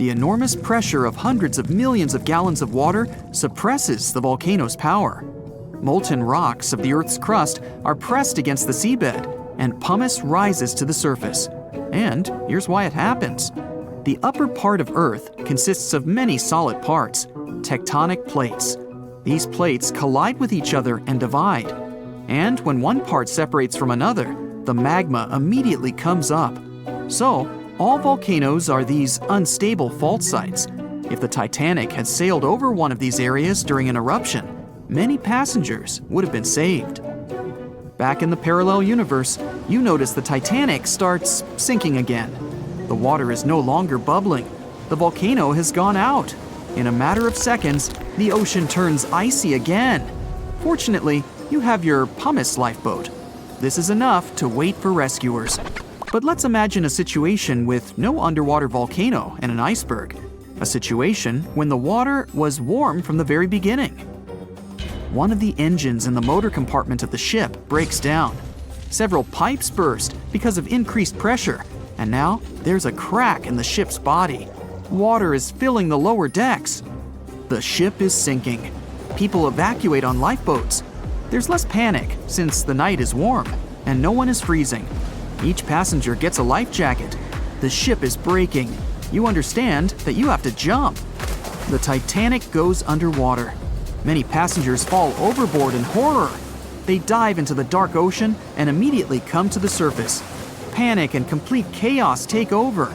The enormous pressure of hundreds of millions of gallons of water suppresses the volcano's power. Molten rocks of the Earth's crust are pressed against the seabed, and pumice rises to the surface. And here's why it happens. The upper part of Earth consists of many solid parts, tectonic plates. These plates collide with each other and divide. And when one part separates from another, the magma immediately comes up. So, all volcanoes are these unstable fault sites. If the Titanic had sailed over one of these areas during an eruption, many passengers would have been saved. Back in the parallel universe, you notice the Titanic starts sinking again. The water is no longer bubbling. The volcano has gone out. In a matter of seconds, the ocean turns icy again. Fortunately, you have your pumice lifeboat. This is enough to wait for rescuers. But let's imagine a situation with no underwater volcano and an iceberg. A situation when the water was warm from the very beginning. One of the engines in the motor compartment of the ship breaks down. Several pipes burst because of increased pressure, and now there's a crack in the ship's body. Water is filling the lower decks. The ship is sinking. People evacuate on lifeboats. There's less panic since the night is warm and no one is freezing. Each passenger gets a life jacket. The ship is breaking. You understand that you have to jump. The Titanic goes underwater. Many passengers fall overboard in horror. They dive into the dark ocean and immediately come to the surface. Panic and complete chaos take over.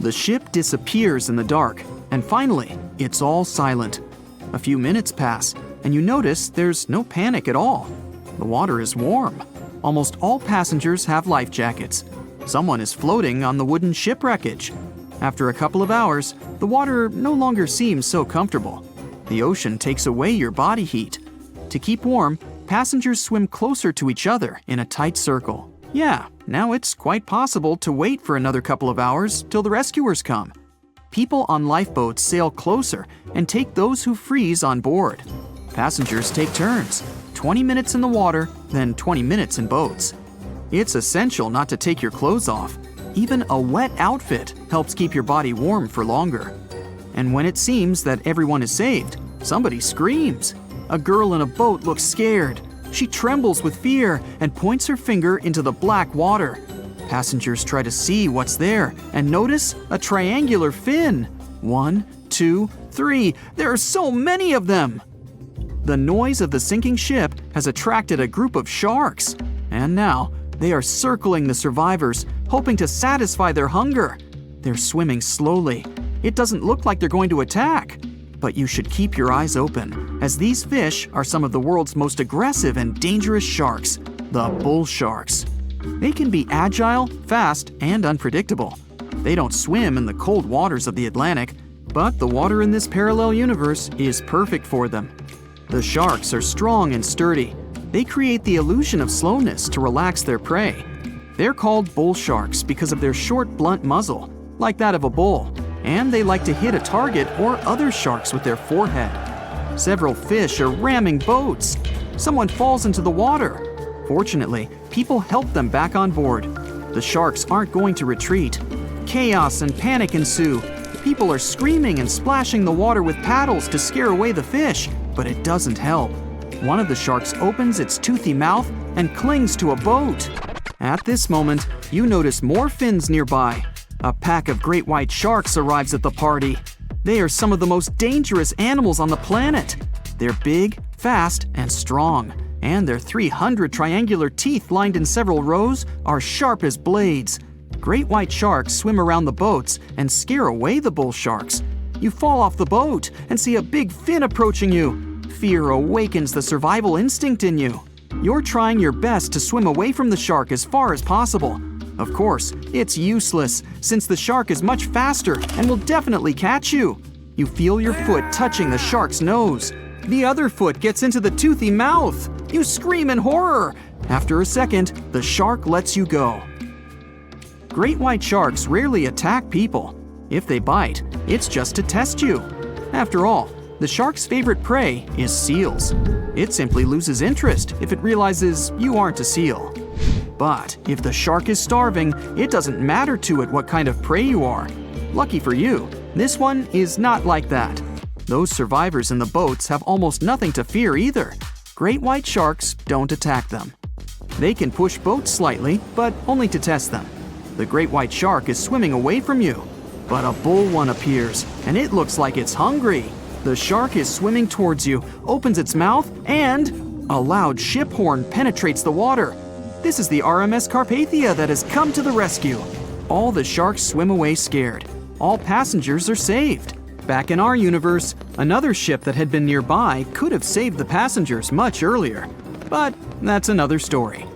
The ship disappears in the dark, and finally, it's all silent. A few minutes pass, and you notice there's no panic at all. The water is warm. Almost all passengers have life jackets. Someone is floating on the wooden shipwreckage. After a couple of hours, the water no longer seems so comfortable. The ocean takes away your body heat. To keep warm, passengers swim closer to each other in a tight circle. Yeah, now it's quite possible to wait for another couple of hours till the rescuers come. People on lifeboats sail closer and take those who freeze on board. Passengers take turns, 20 minutes in the water, then 20 minutes in boats. It's essential not to take your clothes off. Even a wet outfit helps keep your body warm for longer. And when it seems that everyone is saved, somebody screams. A girl in a boat looks scared. She trembles with fear and points her finger into the black water. Passengers try to see what's there and notice a triangular fin. 1, 2, 3. There are so many of them! The noise of the sinking ship has attracted a group of sharks. And now, they are circling the survivors, hoping to satisfy their hunger. They're swimming slowly. It doesn't look like they're going to attack. But you should keep your eyes open, as these fish are some of the world's most aggressive and dangerous sharks, the bull sharks. They can be agile, fast, and unpredictable. They don't swim in the cold waters of the Atlantic, but the water in this parallel universe is perfect for them. The sharks are strong and sturdy. They create the illusion of slowness to relax their prey. They're called bull sharks because of their short, blunt muzzle, like that of a bull, and they like to hit a target or other sharks with their forehead. Several fish are ramming boats. Someone falls into the water. Fortunately, people help them back on board. The sharks aren't going to retreat. Chaos and panic ensue. People are screaming and splashing the water with paddles to scare away the fish, but it doesn't help. One of the sharks opens its toothy mouth and clings to a boat. At this moment, you notice more fins nearby. A pack of great white sharks arrives at the party. They are some of the most dangerous animals on the planet. They're big, fast, and strong, and their 300 triangular teeth lined in several rows are sharp as blades. Great white sharks swim around the boats and scare away the bull sharks. You fall off the boat and see a big fin approaching you. Fear awakens the survival instinct in you. You're trying your best to swim away from the shark as far as possible. Of course, it's useless, since the shark is much faster and will definitely catch you. You feel your foot touching the shark's nose. The other foot gets into the toothy mouth. You scream in horror. After a second, the shark lets you go. Great white sharks rarely attack people. If they bite, it's just to test you. After all, the shark's favorite prey is seals. It simply loses interest if it realizes you aren't a seal. But if the shark is starving, it doesn't matter to it what kind of prey you are. Lucky for you, This one is not like that. Those survivors in the boats have almost nothing to fear either. Great white sharks don't attack them. They can push boats slightly, but only to test them. The great white shark is swimming away from you, but a bull one appears, and it looks like it's hungry. The shark is swimming towards you, opens its mouth, and a loud ship horn penetrates the water. This is the RMS Carpathia that has come to the rescue. All the sharks swim away scared. All passengers are saved. Back in our universe, another ship that had been nearby could have saved the passengers much earlier. But that's another story.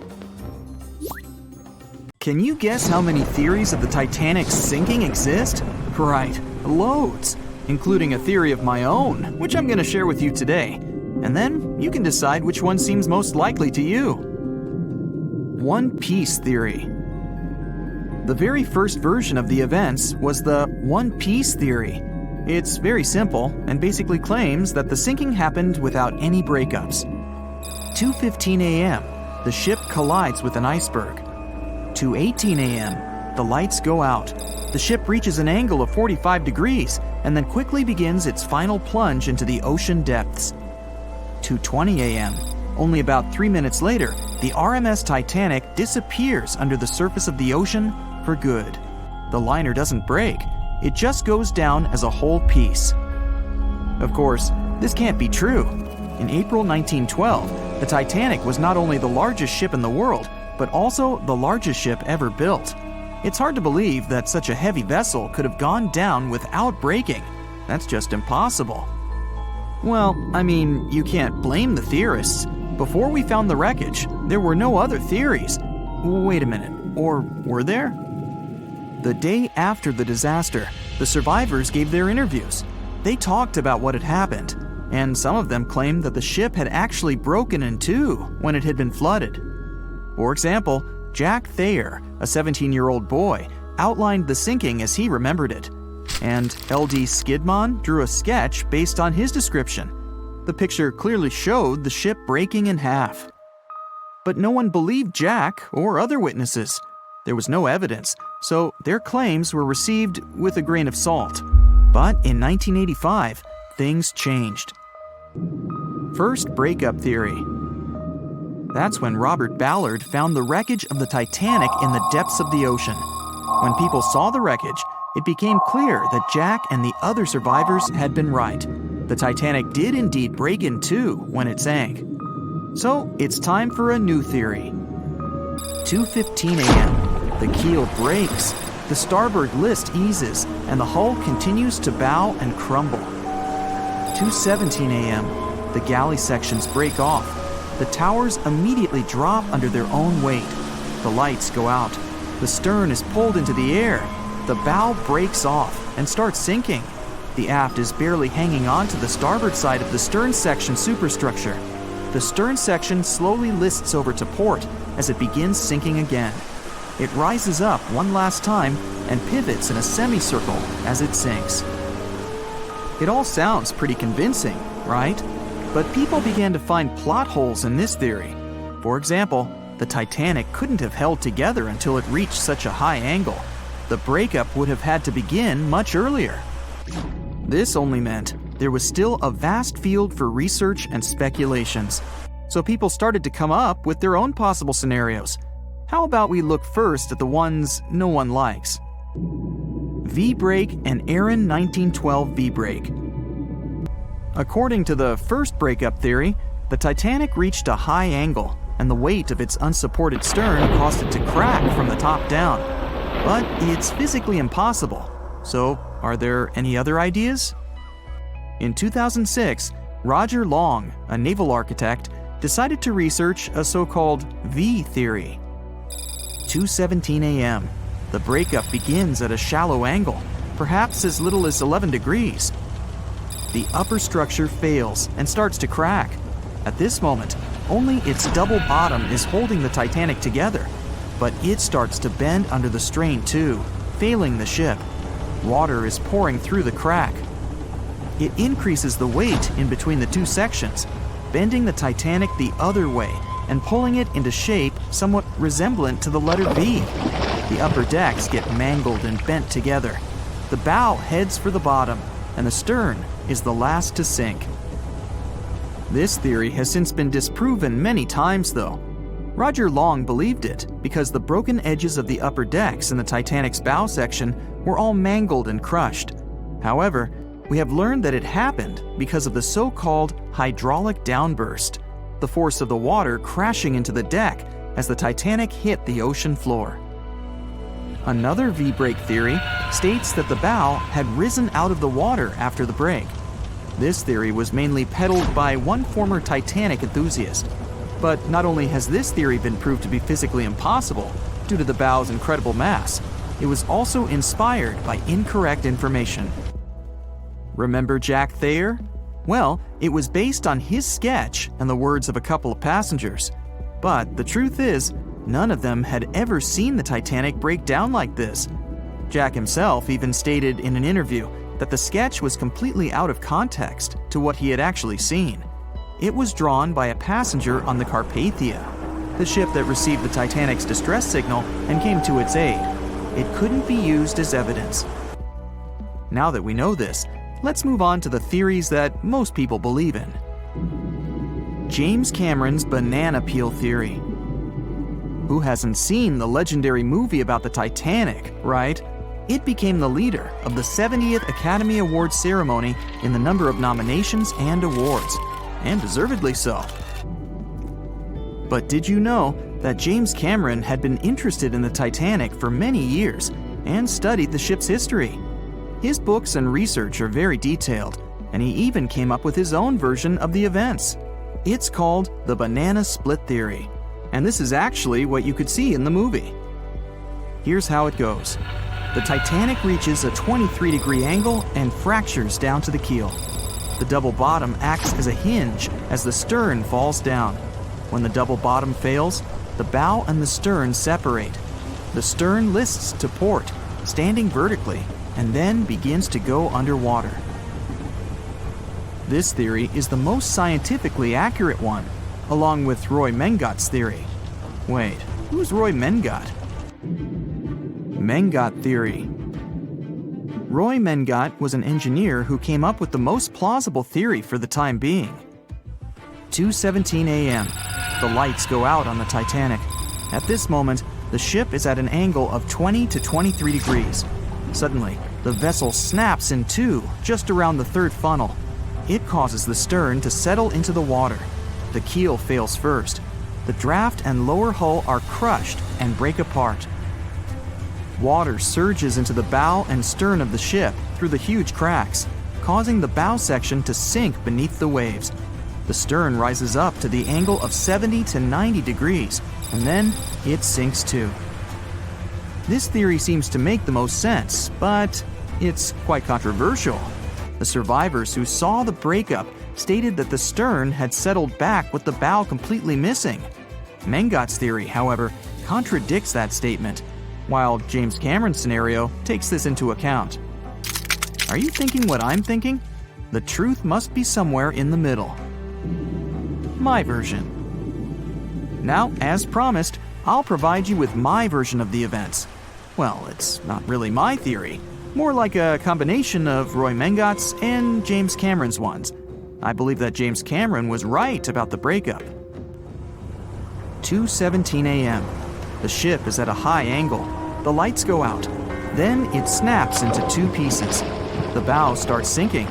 Can you guess how many theories of the Titanic's sinking exist? Right, loads, including a theory of my own, which I'm going to share with you today. And then you can decide which one seems most likely to you. One Piece theory. The very first version of the events was the One Piece theory. It's very simple and basically claims that the sinking happened without any breakups. 2:15 a.m., the ship collides with an iceberg. 2:18 a.m., the lights go out. The ship reaches an angle of 45 degrees and then quickly begins its final plunge into the ocean depths. 2:20 a.m., only about 3 minutes later, the RMS Titanic disappears under the surface of the ocean for good. The liner doesn't break. It just goes down as a whole piece. Of course, this can't be true. In April 1912, the Titanic was not only the largest ship in the world, but also the largest ship ever built. It's hard to believe that such a heavy vessel could have gone down without breaking. That's just impossible. Well, I mean, you can't blame the theorists. Before we found the wreckage, there were no other theories. Wait a minute, or were there? The day after the disaster, the survivors gave their interviews. They talked about what had happened, and some of them claimed that the ship had actually broken in two when it had been flooded. For example, Jack Thayer, a 17-year-old boy, outlined the sinking as he remembered it, and L.D. Skidmon drew a sketch based on his description. The picture clearly showed the ship breaking in half. But no one believed Jack or other witnesses. There was no evidence, so their claims were received with a grain of salt. But in 1985, things changed. First, breakup theory. That's when Robert Ballard found the wreckage of the Titanic in the depths of the ocean. When people saw the wreckage, it became clear that Jack and the other survivors had been right. The Titanic did indeed break in two when it sank. So it's time for a new theory. 2:15 a.m. The keel breaks, the starboard list eases, and the hull continues to bow and crumble. 2:17 a.m. The galley sections break off. The towers immediately drop under their own weight. The lights go out. The stern is pulled into the air. The bow breaks off and starts sinking. The aft is barely hanging on to the starboard side of the stern section superstructure. The stern section slowly lists over to port as it begins sinking again. It rises up one last time and pivots in a semicircle as it sinks. It all sounds pretty convincing, right? But people began to find plot holes in this theory. For example, the Titanic couldn't have held together until it reached such a high angle. The breakup would have had to begin much earlier. This only meant there was still a vast field for research and speculations. So people started to come up with their own possible scenarios. How about we look first at the ones no one likes? V-break and Aaron 1912 V-break. According to the first breakup theory, the Titanic reached a high angle, and the weight of its unsupported stern caused it to crack from the top down. But it's physically impossible. So, are there any other ideas? In 2006, Roger Long, a naval architect, decided to research a so-called V theory. 2:17 a.m. The breakup begins at a shallow angle, perhaps as little as 11 degrees. The upper structure fails and starts to crack. At this moment, only its double bottom is holding the Titanic together, but it starts to bend under the strain too, failing the ship. Water is pouring through the crack. It increases the weight in between the two sections, bending the Titanic the other way and pulling it into shape somewhat resemblant to the letter V. The upper decks get mangled and bent together. the bow heads for the bottom, and the stern is the last to sink. This theory has since been disproven many times, though. Roger Long believed it because the broken edges of the upper decks in the Titanic's bow section were all mangled and crushed. However, we have learned that it happened because of the so-called hydraulic downburst, the force of the water crashing into the deck as the Titanic hit the ocean floor. Another V-break theory states that the bow had risen out of the water after the break. This theory was mainly peddled by one former Titanic enthusiast. But not only has this theory been proved to be physically impossible due to the bow's incredible mass, it was also inspired by incorrect information. Remember Jack Thayer? Well, it was based on his sketch and the words of a couple of passengers. But the truth is, none of them had ever seen the Titanic break down like this. Jack himself even stated in an interview that the sketch was completely out of context to what he had actually seen. It was drawn by a passenger on the Carpathia, the ship that received the Titanic's distress signal and came to its aid. It couldn't be used as evidence. Now that we know this, let's move on to the theories that most people believe in. James Cameron's banana peel theory. Who hasn't seen the legendary movie about the Titanic, right? It became the leader of the 70th Academy Awards ceremony in the number of nominations and awards, and deservedly so. But did you know that James Cameron had been interested in the Titanic for many years and studied the ship's history? His books and research are very detailed, and he even came up with his own version of the events. It's called the banana split theory, and this is actually what you could see in the movie. Here's how it goes. The Titanic reaches a 23-degree angle and fractures down to the keel. The double bottom acts as a hinge as the stern falls down. When the double bottom fails, the bow and the stern separate. The stern lists to port, standing vertically, and then begins to go underwater. This theory is the most scientifically accurate one, along with Roy Mengat's theory. Wait, who's Roy Mengat? Mengat theory. Roy Mengat was an engineer who came up with the most plausible theory for the time being. 2:17 a.m. The lights go out on the Titanic. At this moment, the ship is at an angle of 20 to 23 degrees. Suddenly, the vessel snaps in two just around the third funnel. It causes the stern to settle into the water. The keel fails first. The draft and lower hull are crushed and break apart. Water surges into the bow and stern of the ship through the huge cracks, causing the bow section to sink beneath the waves. The stern rises up to the angle of 70 to 90 degrees, and then it sinks too. This theory seems to make the most sense, but it's quite controversial. The survivors who saw the breakup stated that the stern had settled back with the bow completely missing. Mengat's theory, however, contradicts that statement, while James Cameron's scenario takes this into account. Are you thinking what I'm thinking? The truth must be somewhere in the middle. My version. Now, as promised, I'll provide you with my version of the events. Well, it's not really my theory, more like a combination of Roy Mengat's and James Cameron's ones. I believe that James Cameron was right about the breakup. 2:17 a.m. The ship is at a high angle. The lights go out. Then it snaps into two pieces. The bow starts sinking.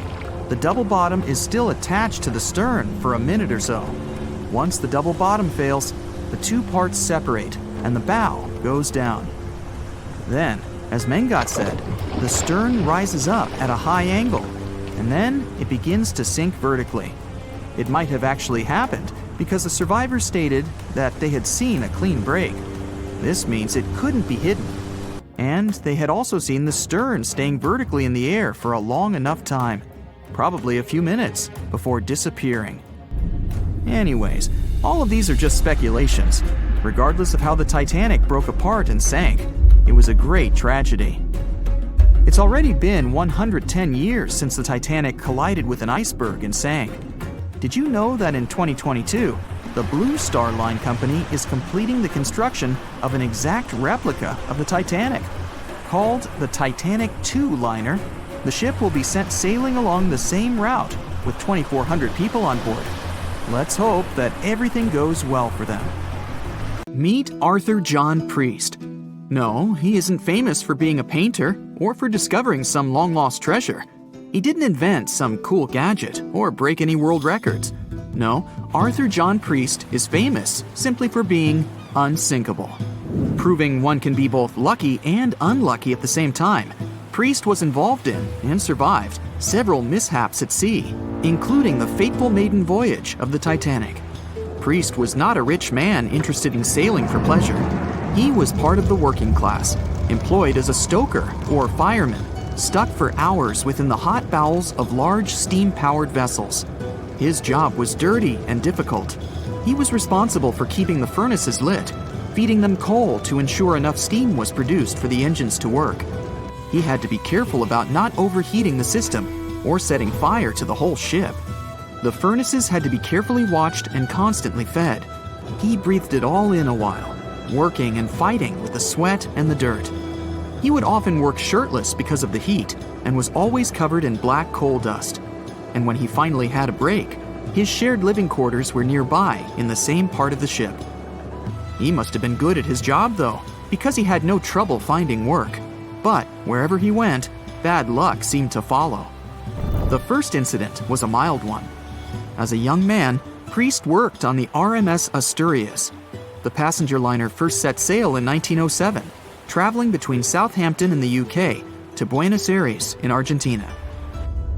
The double bottom is still attached to the stern for a minute or so. Once the double bottom fails, the two parts separate and the bow goes down. Then, as Mengat said, the stern rises up at a high angle, and then it begins to sink vertically. It might have actually happened because the survivors stated that they had seen a clean break. This means it couldn't be hidden. And they had also seen the stern staying vertically in the air for a long enough time, probably a few minutes, before disappearing. Anyways, all of these are just speculations. Regardless of how the Titanic broke apart and sank, it was a great tragedy. It's already been 110 years since the Titanic collided with an iceberg and sank. Did you know that in 2022, the Blue Star Line company is completing the construction of an exact replica of the Titanic? Called the Titanic II liner, the ship will be sent sailing along the same route with 2,400 people on board. Let's hope that everything goes well for them. Meet Arthur John Priest. No, he isn't famous for being a painter or for discovering some long-lost treasure. He didn't invent some cool gadget or break any world records. No, Arthur John Priest is famous simply for being unsinkable. Proving one can be both lucky and unlucky at the same time, Priest was involved in and survived several mishaps at sea, including the fateful maiden voyage of the Titanic. Priest was not a rich man interested in sailing for pleasure. He was part of the working class, employed as a stoker or fireman, stuck for hours within the hot bowels of large steam-powered vessels. His job was dirty and difficult. He was responsible for keeping the furnaces lit, feeding them coal to ensure enough steam was produced for the engines to work. He had to be careful about not overheating the system or setting fire to the whole ship. The furnaces had to be carefully watched and constantly fed. He breathed it all in a while, working and fighting with the sweat and the dirt. He would often work shirtless because of the heat and was always covered in black coal dust. And when he finally had a break, his shared living quarters were nearby in the same part of the ship. He must have been good at his job, though, because he had no trouble finding work. But wherever he went, bad luck seemed to follow. The first incident was a mild one. As a young man, Priest worked on the RMS Asturias. The passenger liner first set sail in 1907, traveling between Southampton in the UK to Buenos Aires in Argentina.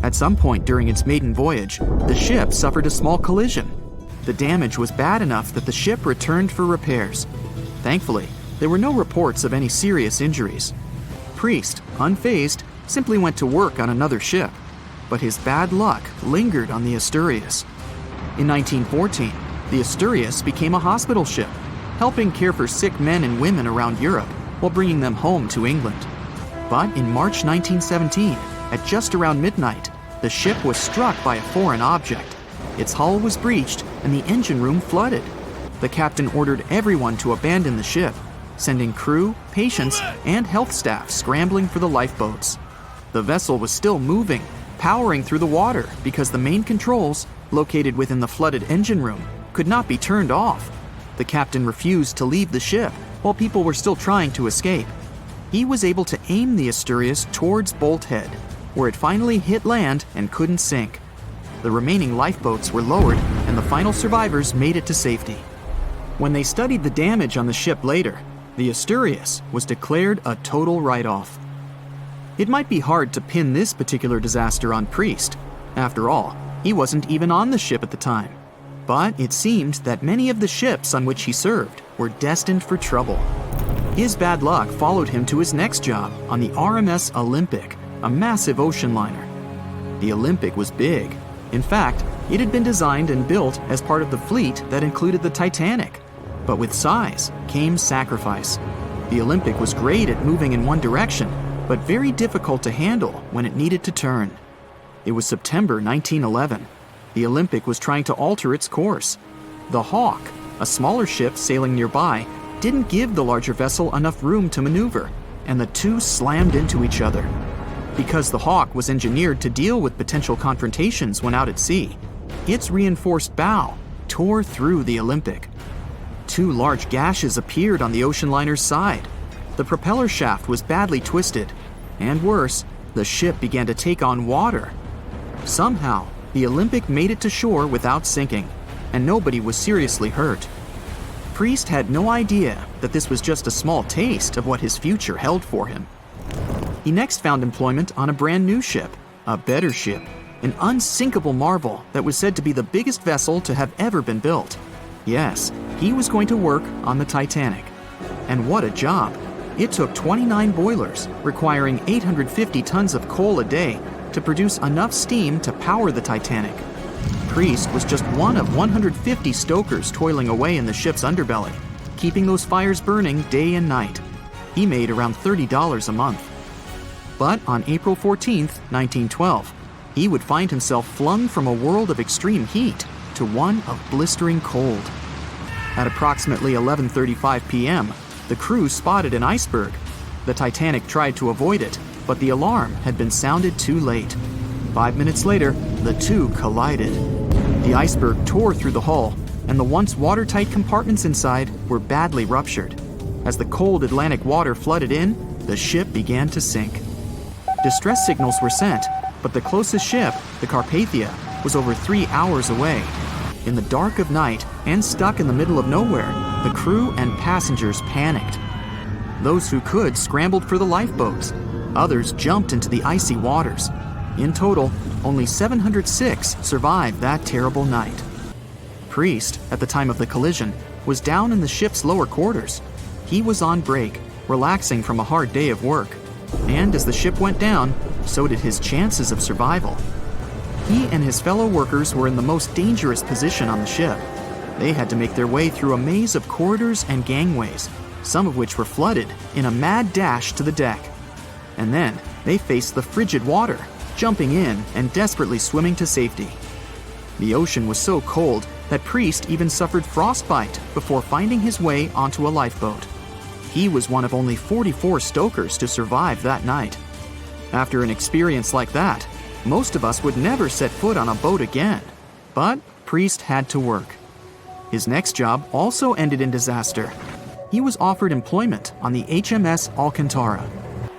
At some point during its maiden voyage, the ship suffered a small collision. The damage was bad enough that the ship returned for repairs. Thankfully, there were no reports of any serious injuries. Priest, unfazed, simply went to work on another ship, but his bad luck lingered on the Asturias. In 1914, the Asturias became a hospital ship, helping care for sick men and women around Europe while bringing them home to England. But in March 1917, at just around midnight, the ship was struck by a foreign object. Its hull was breached and the engine room flooded. The captain ordered everyone to abandon the ship, sending crew, patients, and health staff scrambling for the lifeboats. The vessel was still moving, powering through the water because the main controls, located within the flooded engine room, could not be turned off. The captain refused to leave the ship while people were still trying to escape. He was able to aim the Asturias towards Bolt Head, where it finally hit land and couldn't sink. The remaining lifeboats were lowered and the final survivors made it to safety. When they studied the damage on the ship later, the Asturias was declared a total write-off. It might be hard to pin this particular disaster on Priest. After all, he wasn't even on the ship at the time. But it seemed that many of the ships on which he served were destined for trouble. His bad luck followed him to his next job on the RMS Olympic, a massive ocean liner. The Olympic was big. In fact, it had been designed and built as part of the fleet that included the Titanic. But with size came sacrifice. The Olympic was great at moving in one direction, but very difficult to handle when it needed to turn. It was September 1911. The Olympic was trying to alter its course. The Hawk, a smaller ship sailing nearby, didn't give the larger vessel enough room to maneuver, and the two slammed into each other. Because the Hawk was engineered to deal with potential confrontations when out at sea, its reinforced bow tore through the Olympic. Two large gashes appeared on the ocean liner's side. The propeller shaft was badly twisted, and worse, the ship began to take on water. Somehow, the Olympic made it to shore without sinking, and nobody was seriously hurt. Priest had no idea that this was just a small taste of what his future held for him. He next found employment on a brand new ship, a better ship, an unsinkable marvel that was said to be the biggest vessel to have ever been built. Yes, he was going to work on the Titanic. And what a job! It took 29 boilers, requiring 850 tons of coal a day to produce enough steam to power the Titanic. Priest was just one of 150 stokers toiling away in the ship's underbelly, keeping those fires burning day and night. He made around $30 a month. But on April 14, 1912, he would find himself flung from a world of extreme heat to one of blistering cold. At approximately 11:35 p.m., the crew spotted an iceberg. The Titanic tried to avoid it, but the alarm had been sounded too late. 5 minutes later, the two collided. The iceberg tore through the hull, and the once watertight compartments inside were badly ruptured. As the cold Atlantic water flooded in, the ship began to sink. Distress signals were sent, but the closest ship, the Carpathia, was over 3 hours away. In the dark of night and stuck in the middle of nowhere, the crew and passengers panicked. Those who could scrambled for the lifeboats. Others jumped into the icy waters. In total, only 706 survived that terrible night. Priest, at the time of the collision, was down in the ship's lower quarters. He was on break, relaxing from a hard day of work. And as the ship went down, so did his chances of survival. He and his fellow workers were in the most dangerous position on the ship. They had to make their way through a maze of corridors and gangways, some of which were flooded, in a mad dash to the deck. And then they faced the frigid water, jumping in and desperately swimming to safety. The ocean was so cold that Priest even suffered frostbite before finding his way onto a lifeboat. He was one of only 44 stokers to survive that night. After an experience like that, most of us would never set foot on a boat again. But Priest had to work. His next job also ended in disaster. He was offered employment on the HMS Alcantara.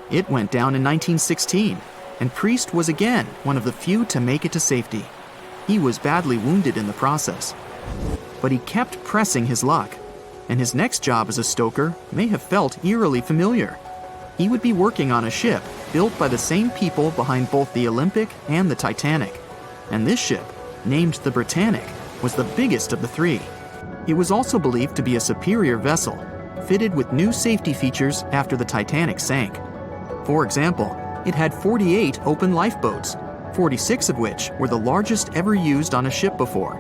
It went down in 1916, and Priest was again one of the few to make it to safety. He was badly wounded in the process. But he kept pressing his luck, and his next job as a stoker may have felt eerily familiar. He would be working on a ship built by the same people behind both the Olympic and the Titanic. And this ship, named the Britannic, was the biggest of the three. It was also believed to be a superior vessel, fitted with new safety features after the Titanic sank. For example, it had 48 open lifeboats, 46 of which were the largest ever used on a ship before.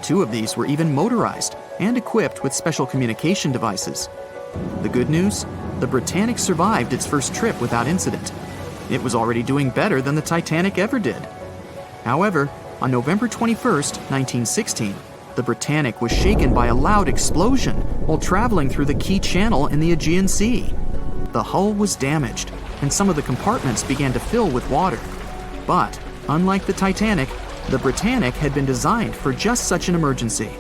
2 of these were even motorized and equipped with special communication devices. The good news? The Britannic survived its first trip without incident. It was already doing better than the Titanic ever did. However, on November 21st, 1916, the Britannic was shaken by a loud explosion while traveling through the key channel in the Aegean Sea. The hull was damaged, and some of the compartments began to fill with water. But, unlike the Titanic, the Britannic had been designed for just such an emergency.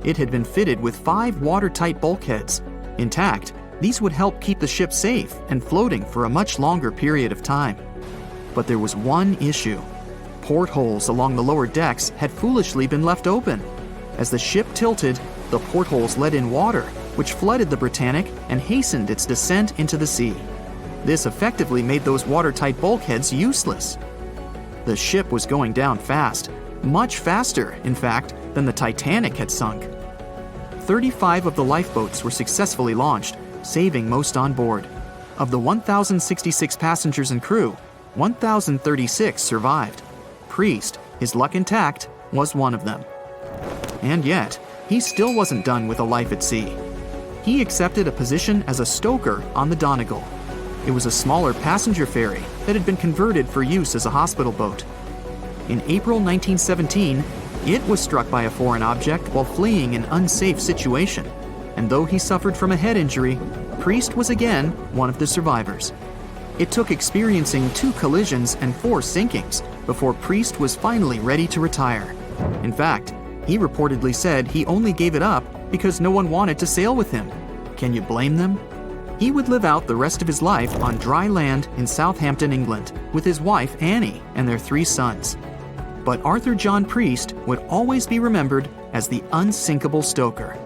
It had been fitted with 5 watertight bulkheads. Intact, these would help keep the ship safe and floating for a much longer period of time. But there was one issue. Portholes along the lower decks had foolishly been left open. As the ship tilted, the portholes let in water, which flooded the Britannic and hastened its descent into the sea. This effectively made those watertight bulkheads useless. The ship was going down fast, much faster, in fact, than the Titanic had sunk. 35 of the lifeboats were successfully launched, saving most on board. Of the 1,066 passengers and crew, 1,036 survived. Priest, his luck intact, was one of them. And yet, he still wasn't done with a life at sea. He accepted a position as a stoker on the Donegal. It was a smaller passenger ferry that had been converted for use as a hospital boat. In April 1917, it was struck by a foreign object while fleeing an unsafe situation, and though he suffered from a head injury, Priest was again one of the survivors. It took experiencing 2 collisions and 4 sinkings before Priest was finally ready to retire. In fact, he reportedly said he only gave it up because no one wanted to sail with him. Can you blame them? He would live out the rest of his life on dry land in Southampton, England, with his wife Annie and their 3 sons. But Arthur John Priest would always be remembered as the unsinkable stoker.